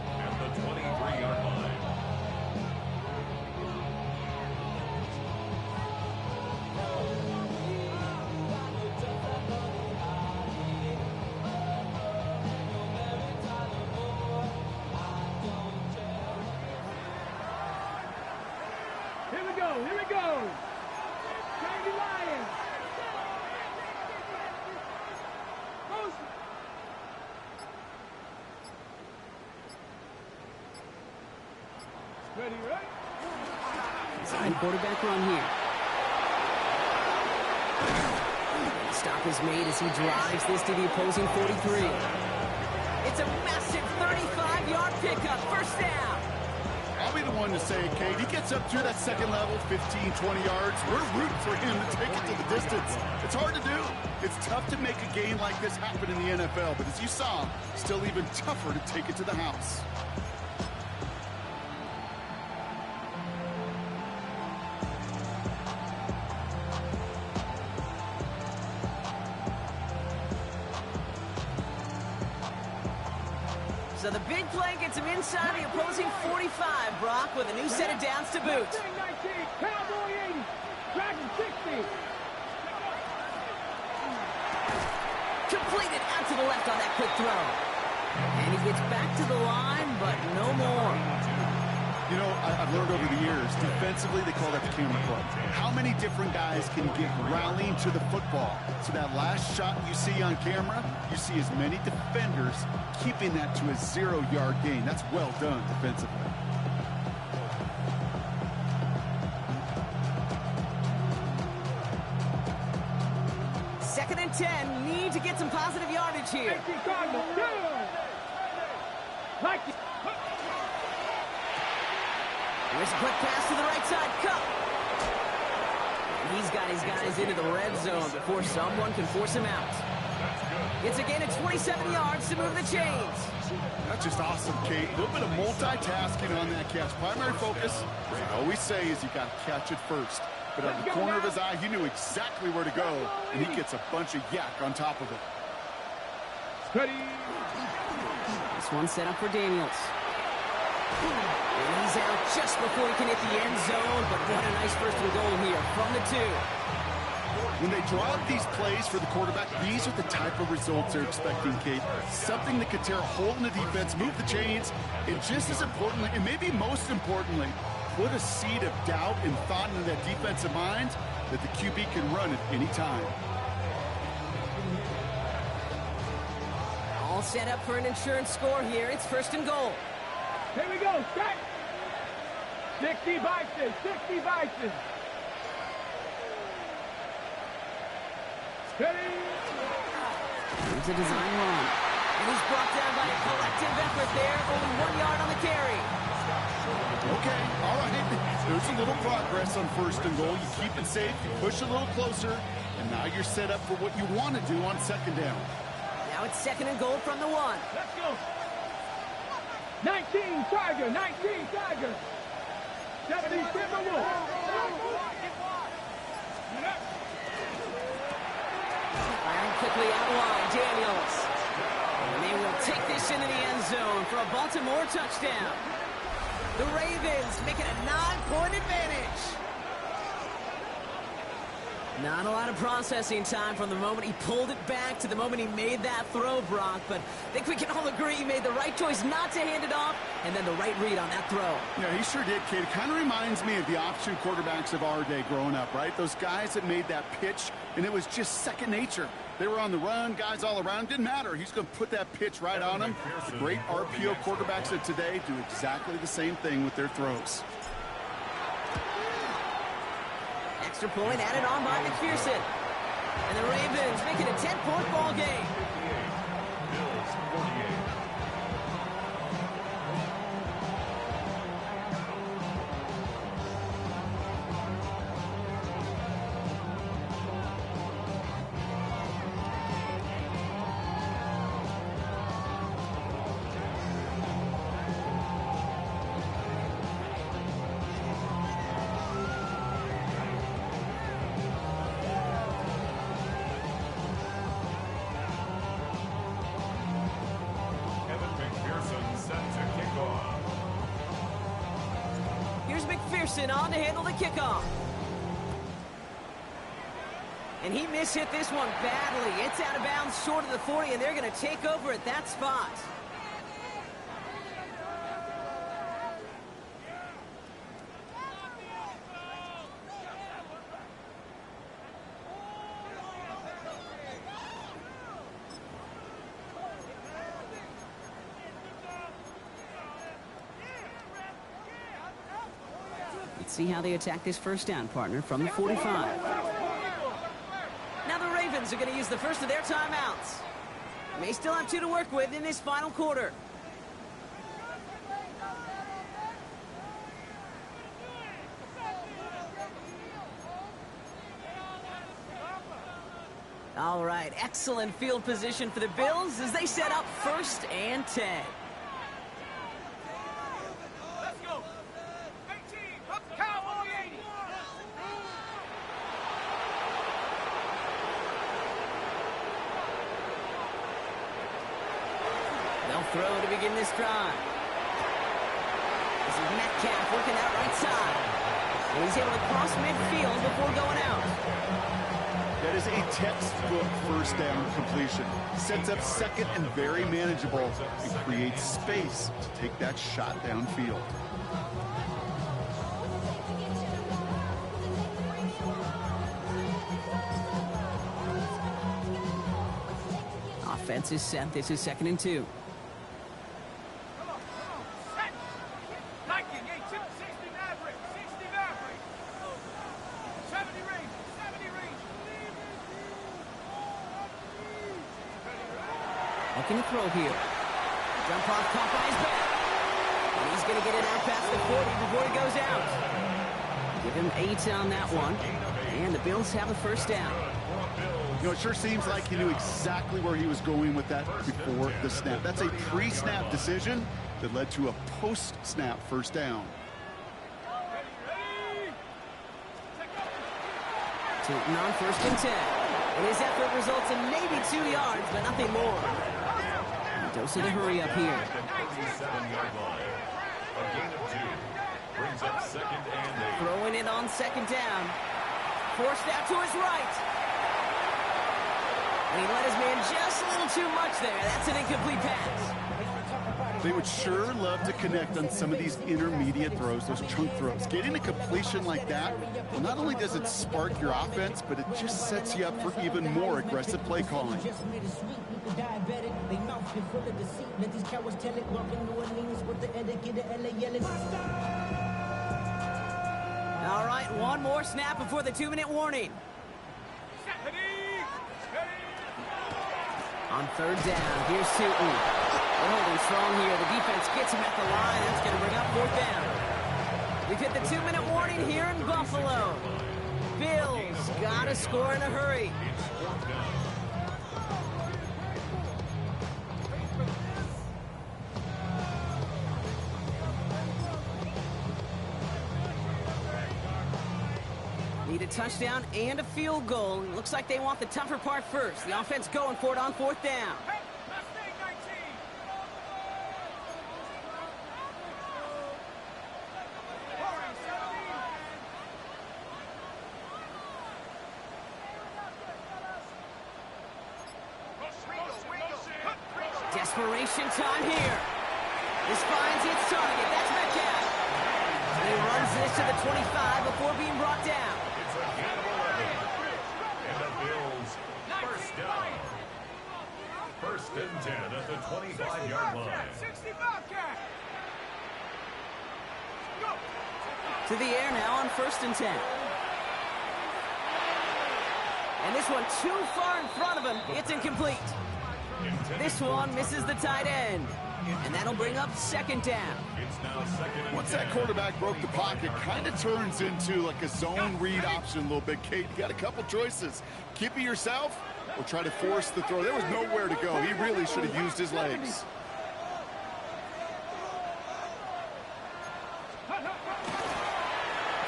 Ready, right? Design quarterback run here. Stop is made as he drives this to the opposing 43. It's a massive 35-yard pickup. First down. I'll be the one to say it, Kate. He gets up through that second level, 15, 20 yards. We're rooting for him to take it to the distance. It's hard to do. It's tough to make a game like this happen in the NFL, but as you saw, still even tougher to take it to the house. So the big play gets him inside the opposing 45, Brock, with a new set of downs to boot. 19, Cowboy 80, Dragon 60. Completed out to the left on that quick throw. And he gets back to the line, but no more. You know, I've learned over the years, defensively, they call that the camera club. How many different guys can get rallying to the football? So that last shot you see on camera, you see as many defenders keeping that to a 0-yard gain. That's well done defensively. Second and 10, need to get some positive yardage here. 18, Cardinal, Nike. Here's a quick pass to the right side. Cup. And he's got his guys into the red zone before someone can force him out. It's a gain of 27 yards to move the chains. That's just awesome, Kate. A little bit of multitasking on that catch. Primary focus, as I always say, is you got to catch it first. But out of the corner of his eye, he knew exactly where to go, and he gets a bunch of yak on top of it. Ready. This one set up for Daniels. And he's out just before he can hit the end zone, but what a nice first and goal here from the 2. When they draw up these plays for the quarterback, these are the type of results they're expecting, Kate. Something that could tear a hole in the defense, move the chains, and just as importantly, and maybe most importantly, put a seed of doubt and thought into that defensive mind that the QB can run at any time. All set up for an insurance score here. It's first and goal. Here we go, set. 60 Bison, 60 Bison. Ready. Here's a design run. And he's brought down by a collective effort there. Only 1 yard on the carry. Okay, all right. There's a little progress on first and goal. You keep it safe, you push a little closer, and now you're set up for what you want to do on second down. Now it's second and goal from the 1. Let's go. 19 Tiger, 19 Tiger. 70 Timberwolves. Firing quickly out wide, Daniels. And they will take this into the end zone for a Baltimore touchdown. The Ravens making a 9-point advantage. Not a lot of processing time from the moment he pulled it back to the moment he made that throw, Brock. But I think we can all agree he made the right choice not to hand it off, and then the right read on that throw. Yeah, he sure did, Kate. It kind of reminds me of the option quarterbacks of our day growing up, right? Those guys that made that pitch, and it was just second nature. They were on the run, guys all around. Didn't matter. He's going to put that pitch right on them. The great RPO quarterbacks of today do exactly the same thing with their throws. Extra point added on by McPherson. And the Ravens making a 10-point ball game. Bills 48. McPherson on to handle the kickoff. And he mishit this one badly. It's out of bounds short of the 40, and they're going to take over at that spot. see how they attack this first down, partner, from the 45. Now the Ravens are going to use the first of their timeouts. May still have 2 to work with in this final quarter. All right, excellent field position for the Bills as they set up 1st and 10. Let's go. 18. Cowboy 80. They'll throw to begin this drive. This is Metcalf working out right side. And he's able to cross midfield before going out. That is a textbook first down completion. Sets up 2nd and very manageable and creates space to take that shot downfield. Offense is set. This is 2nd and 2. Come on. Set. Nike, 60 Maverick. 60 Maverick. 70 range. 70 range. Looking to throw here. Jump off, caught by his back. And he's going to get it out past the 40 before he goes out. Give him 8 on that one. And the Bills have the first down. You know, it sure seems like he knew exactly where he was going with that before the snap. That's a pre-snap decision that led to a post-snap first down. Tootin on 1st and 10. And his effort results in maybe 2 yards, but nothing more. Dose of the hurry up here. A gain of 2. Brings up 2nd and 8. Throwing it on 2nd down. Forced out to his right. And he let his man just a little too much there. That's an incomplete pass. They would sure love to connect on some of these intermediate throws, those chunk throws. Getting a completion like that, well, not only does it spark your offense, but it just sets you up for even more aggressive play calling. All right, one more snap before the 2-minute warning. On 3rd down, here's Tootin. They're holding strong here. The defense gets him at the line. That's going to bring up 4th down. We've hit the 2-minute warning here in Buffalo. Bills got to score in a hurry. Need a touchdown and a field goal. Looks like they want the tougher part first. The offense going for it on 4th down. Desperation time here. This finds its target. That's Metcalf. And he runs this to the 25 before being brought down. It's a gain of 11. And the Bills, first down. 1st and 10 at the 25-yard line. 60 Bobcat. Go. To the air now on 1st and 10. And this one too far in front of him. It's incomplete. This one misses the tight end. And that'll bring up 2nd down. It's now 2nd and Once 10. that quarterback broke the pocket, kind of turns into like a zone read option a little bit. Kate, you got a couple choices. Keep it yourself or try to force the throw. There was nowhere to go. He really should have used his legs.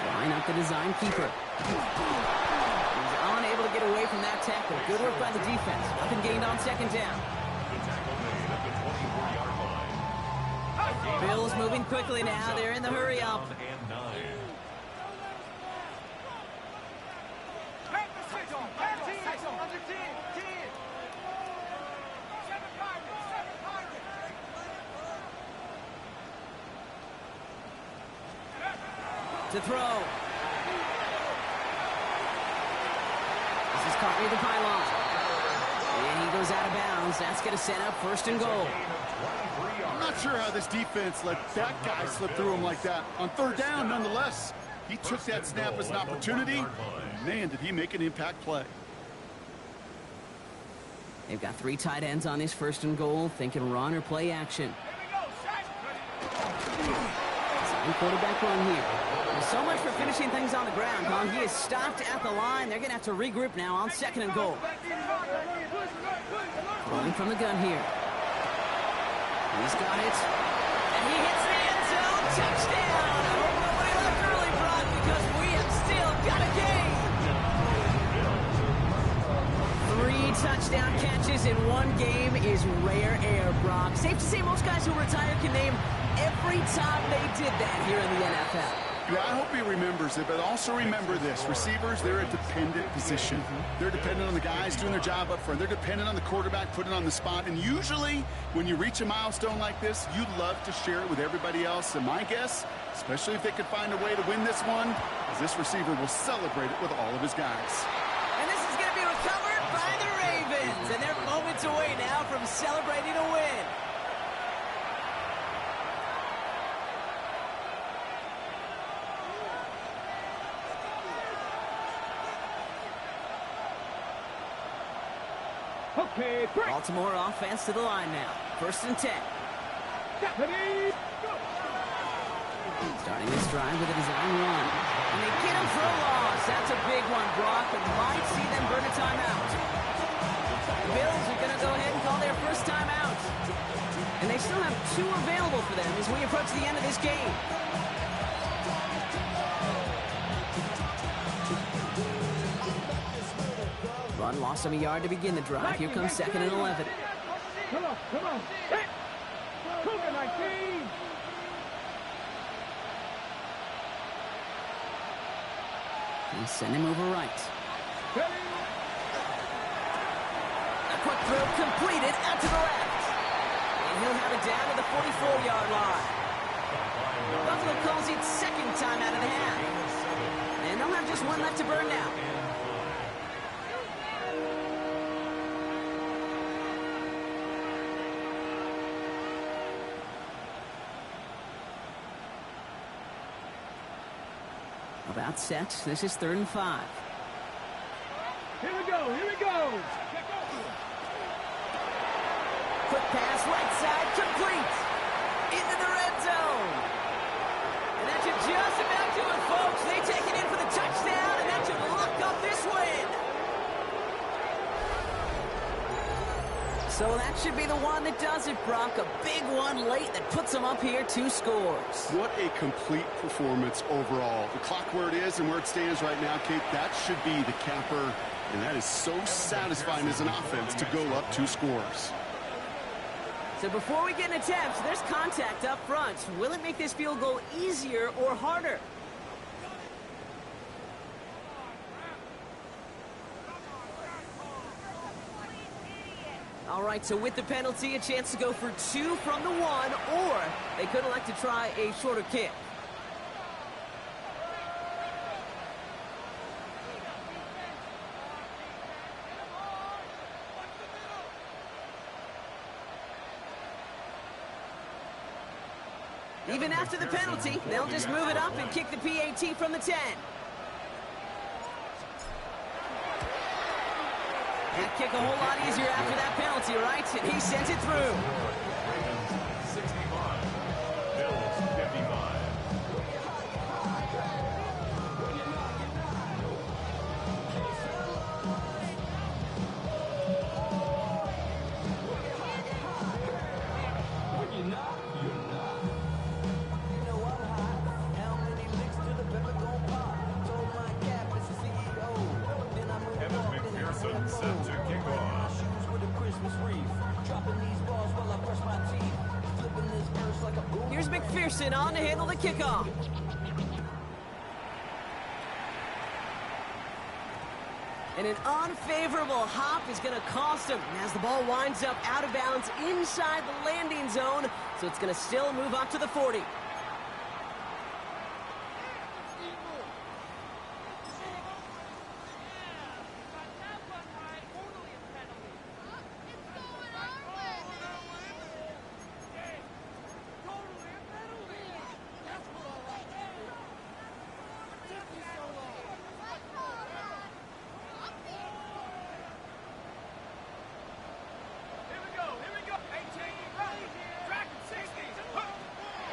Line up the design keeper. He's unable to get away from that tackle. Good work by the defense. Nothing gained on 2nd down. The tackle made at the 24-yard line. Bills moving quickly now. They're in the hurry up. And 9. To throw. This is caught near the pylon. And he goes out of bounds. That's going to set up 1st and goal. I'm not sure how this defense let that guy slip through him like that. On 3rd down, nonetheless. He took that snap as an opportunity. Man, did he make an impact play. They've got 3 tight ends on this 1st and goal, thinking run or play action. Second quarterback run here. There's so much for finishing things on the ground, huh? He is stopped at the line. They're going to have to regroup now on 2nd and goal. Rolling from the gun here. He's got it. And he hits the end zone. Touchdown! I hope nobody left early, Brock, because we have still got a game. 3 touchdown catches in 1 game is rare air, Brock. Safe to say most guys who retire can name every time they did that here in the NFL. Yeah, I hope he remembers it, but also remember this. Receivers, they're a dependent position. They're dependent on the guys doing their job up front. They're dependent on the quarterback putting on the spot. And usually, when you reach a milestone like this, you love to share it with everybody else. And my guess, especially if they could find a way to win this one, is this receiver will celebrate it with all of his guys. And this is going to be recovered by the Ravens. And they're moments away now from celebrating a win. Okay, break. Baltimore offense to the line now. 1st and 10. Starting this drive with a design run. And they get him for a loss. That's a big one, Brock, and might see them burn a timeout. The Bills are going to go ahead and call their first timeout. And they still have 2 available for them as we approach the end of this game. Run lost him a yard to begin the drive. Here comes 2nd and 11. Come on. Hit. Cougar 19. And send him over right. Ready. A quick throw completed out to the left. And he'll have it down to the 44-yard line. Buffalo calls it 2nd time out of the half. And they'll have just 1 left to burn now. About set. This is 3rd and 5. Here we go. Quick pass, right side, complete. Into the red zone. And that should just about do it, folks. They take it in for the touchdown, and that should lock up this win. So that should be the one that does it, Brock. A big one late that puts them up here 2 scores. What a complete performance overall. The clock where it is and where it stands right now, Kate, that should be the capper. And that is so satisfying as an offense to go up 2 scores. So before we get an attempt, there's contact up front. Will it make this field goal easier or harder? All right, so with the penalty, a chance to go for 2 from the 1, or they could elect to try a shorter kick. Even after the penalty, they'll just move it up and kick the PAT from the 10. That kick a whole lot easier after that penalty, right? And he sends it through. 65. Bills 55. Set to kick off. Here's McPherson on to handle the kickoff. And an unfavorable hop is going to cost him as the ball winds up out of bounds inside the landing zone. So it's going to still move up to the 40.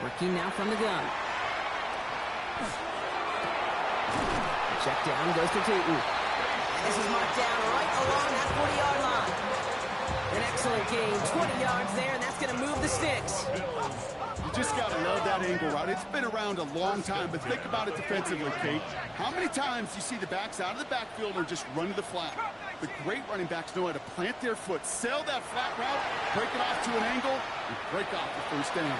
Working now from the gun. Check down goes to Tootin. This is marked down right along that 40-yard line. An excellent gain, 20 yards there, and that's going to move the sticks. You just got to love that angle route. It's been around a long time, but think about it defensively, Kate. How many times you see the backs out of the backfield or just run to the flat? The great running backs know how to plant their foot, sail that flat route, break it off to an angle, and break off the first down.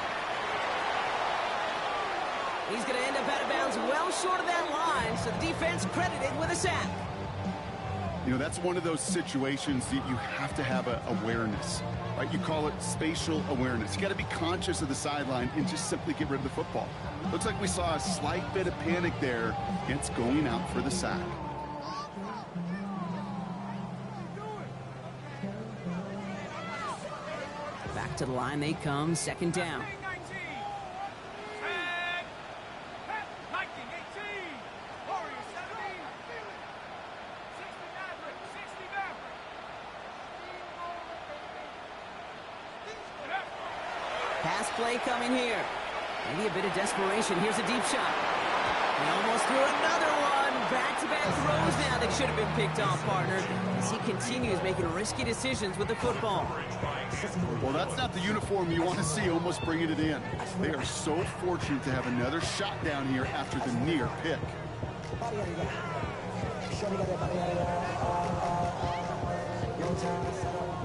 He's going to end up out of bounds well short of that line, so the defense credited with a sack. You know, that's one of those situations that you have to have awareness, right? You call it spatial awareness. You got to be conscious of the sideline and just simply get rid of the football. Looks like we saw a slight bit of panic there. It's going out for the sack. Back to the line they come, second down. Pass play coming here. Maybe a bit of desperation. Here's a deep shot. He almost threw another one. Back-to-back throws now that should have been picked off, partner, as he continues making risky decisions with the football. Well, that's not the uniform you want to see almost bringing it in. They are so fortunate to have another shot down here after the near pick.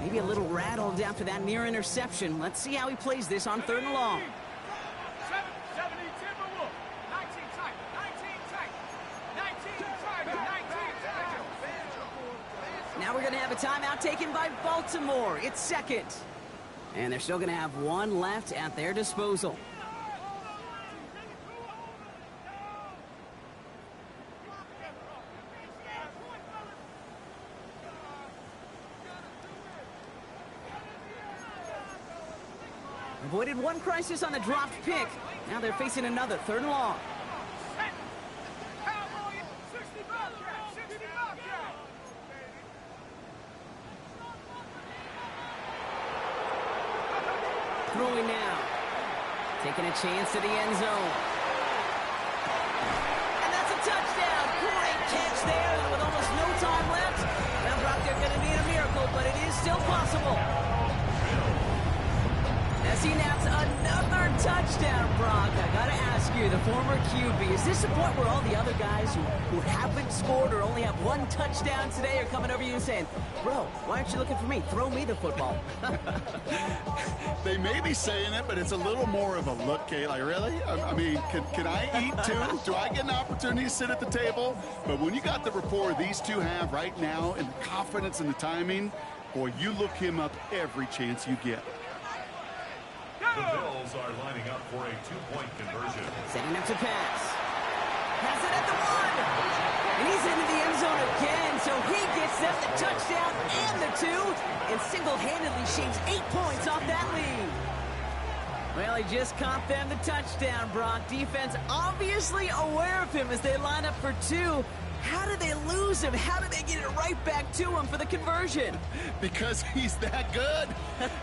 Maybe a little rattled after that near interception. Let's see how he plays this on 3rd and long. Now we're going to have a timeout taken by Baltimore. It's second. And they're still going to have one left at their disposal. Avoided one crisis on the dropped pick. Now they're facing another 3rd and long. Throwing now. Taking a chance to the end zone. And that's a touchdown. Great catch there with almost no time left. Now, Brock, they're going to need a miracle, but it is still possible. As he naps another touchdown, Brock. I got to ask you, the former QB, is this the point where all the other guys who haven't scored or only have one touchdown today are coming over you and saying, bro, why aren't you looking for me? Throw me the football. They may be saying it, but it's a little more of a look, Kate. Like, really? I mean, can I eat too? Do I get an opportunity to sit at the table? But when you got the rapport these two have right now and the confidence and the timing, boy, you look him up every chance you get. The Bills are lining up for a 2-point conversion. Setting up to pass. Has it at the 1. And he's into the end zone again, so he gets them the touchdown and the 2, and single-handedly shaves 8 points off that lead. Well, he just caught them the touchdown, Brock. Defense obviously aware of him as they line up for 2. How did they lose him? How did they get it right back to him for the conversion? Because he's that good.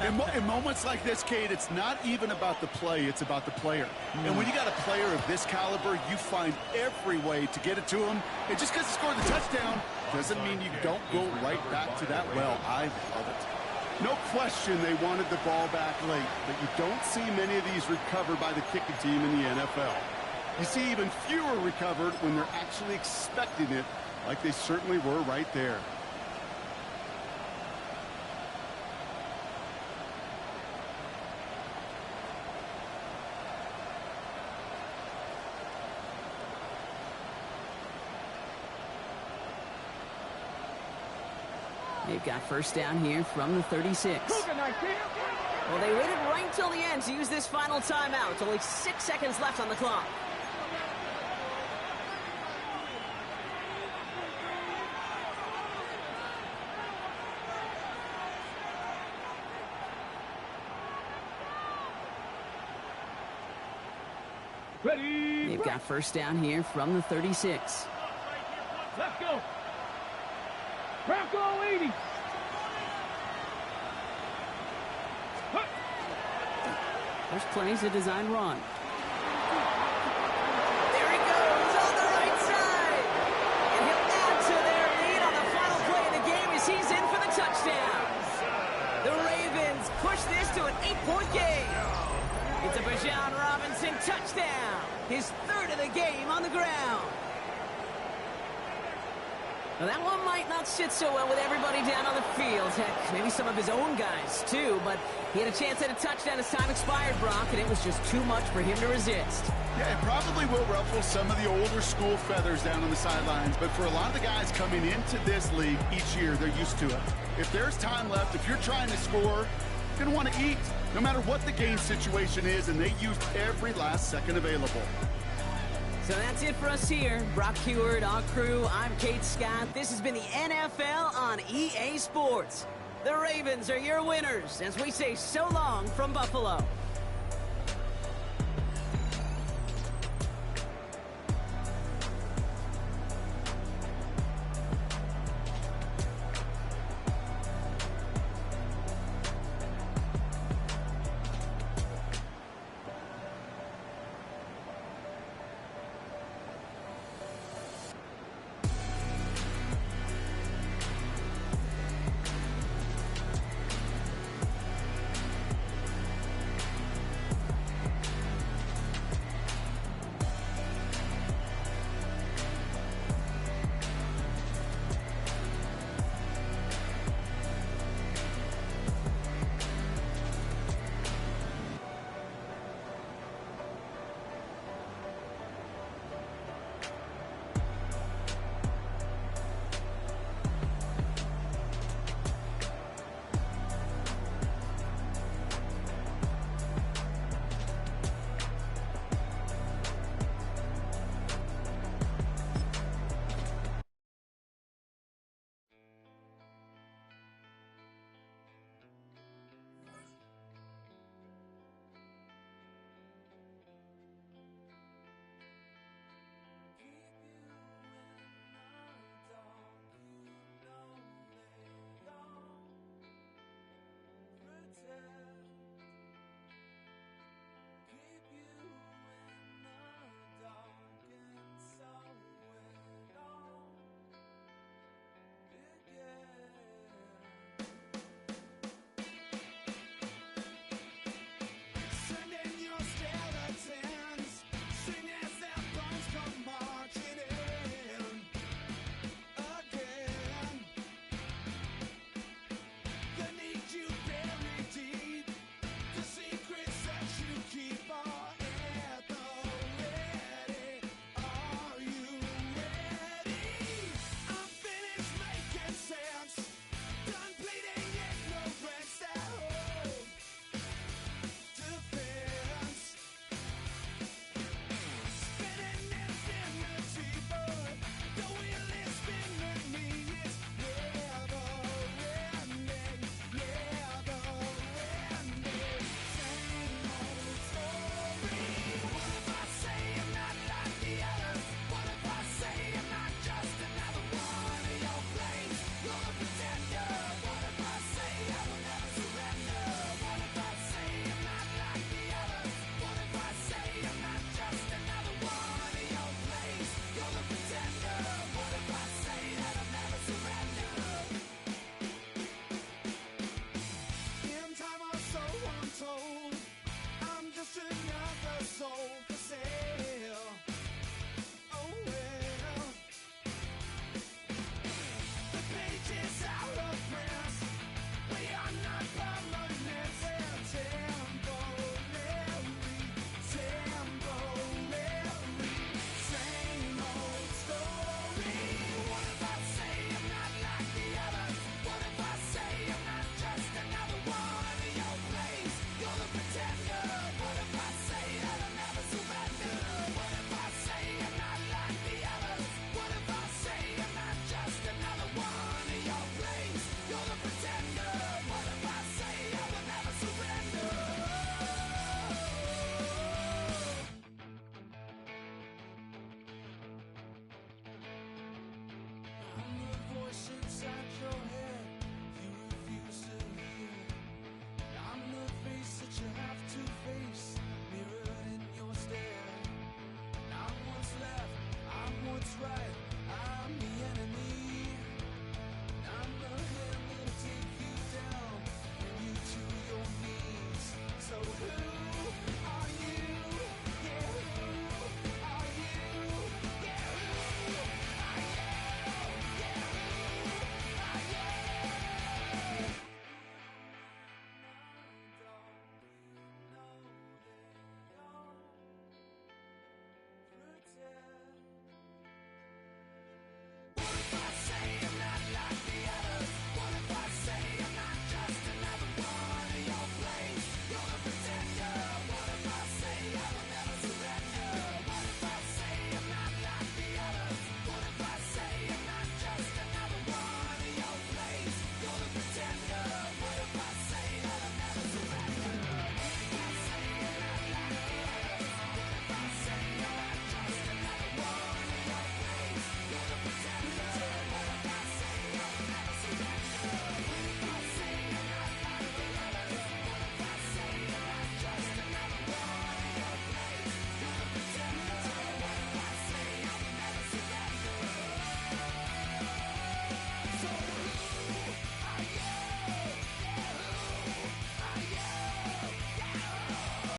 In moments like this, Kate, it's not even about the play, it's about the player. And when you got a player of this caliber, you find every way to get it to him. And just because he scored the touchdown doesn't mean you don't go right back to that well. I love it. No question they wanted the ball back late, but you don't see many of these recovered by the kicking team in the NFL. You see even fewer recovered when they're actually expecting it, like they certainly were right there. They've got first down here from the 36. Well, they waited right until the end to use this final timeout. It's only 6 seconds left on the clock. Ready. They've got first down here from the 36. Let's go. Bronco 80. There's plays a design run. to an 8-point game. It's a Bijan Robinson touchdown. His third of the game on the ground. Now, that one might not sit so well with everybody down on the field. Heck, maybe some of his own guys, too. But he had a chance at a touchdown as time expired, Brock, and it was just too much for him to resist. Yeah, it probably will ruffle some of the older school feathers down on the sidelines. But for a lot of the guys coming into this league each year, they're used to it. If there's time left, if you're trying to score, you're going to want to eat, no matter what the game situation is, and they used every last second available. So that's it for us here. Brock Heward, our crew, I'm Kate Scott. This has been the NFL on EA Sports. The Ravens are your winners as we say so long from Buffalo.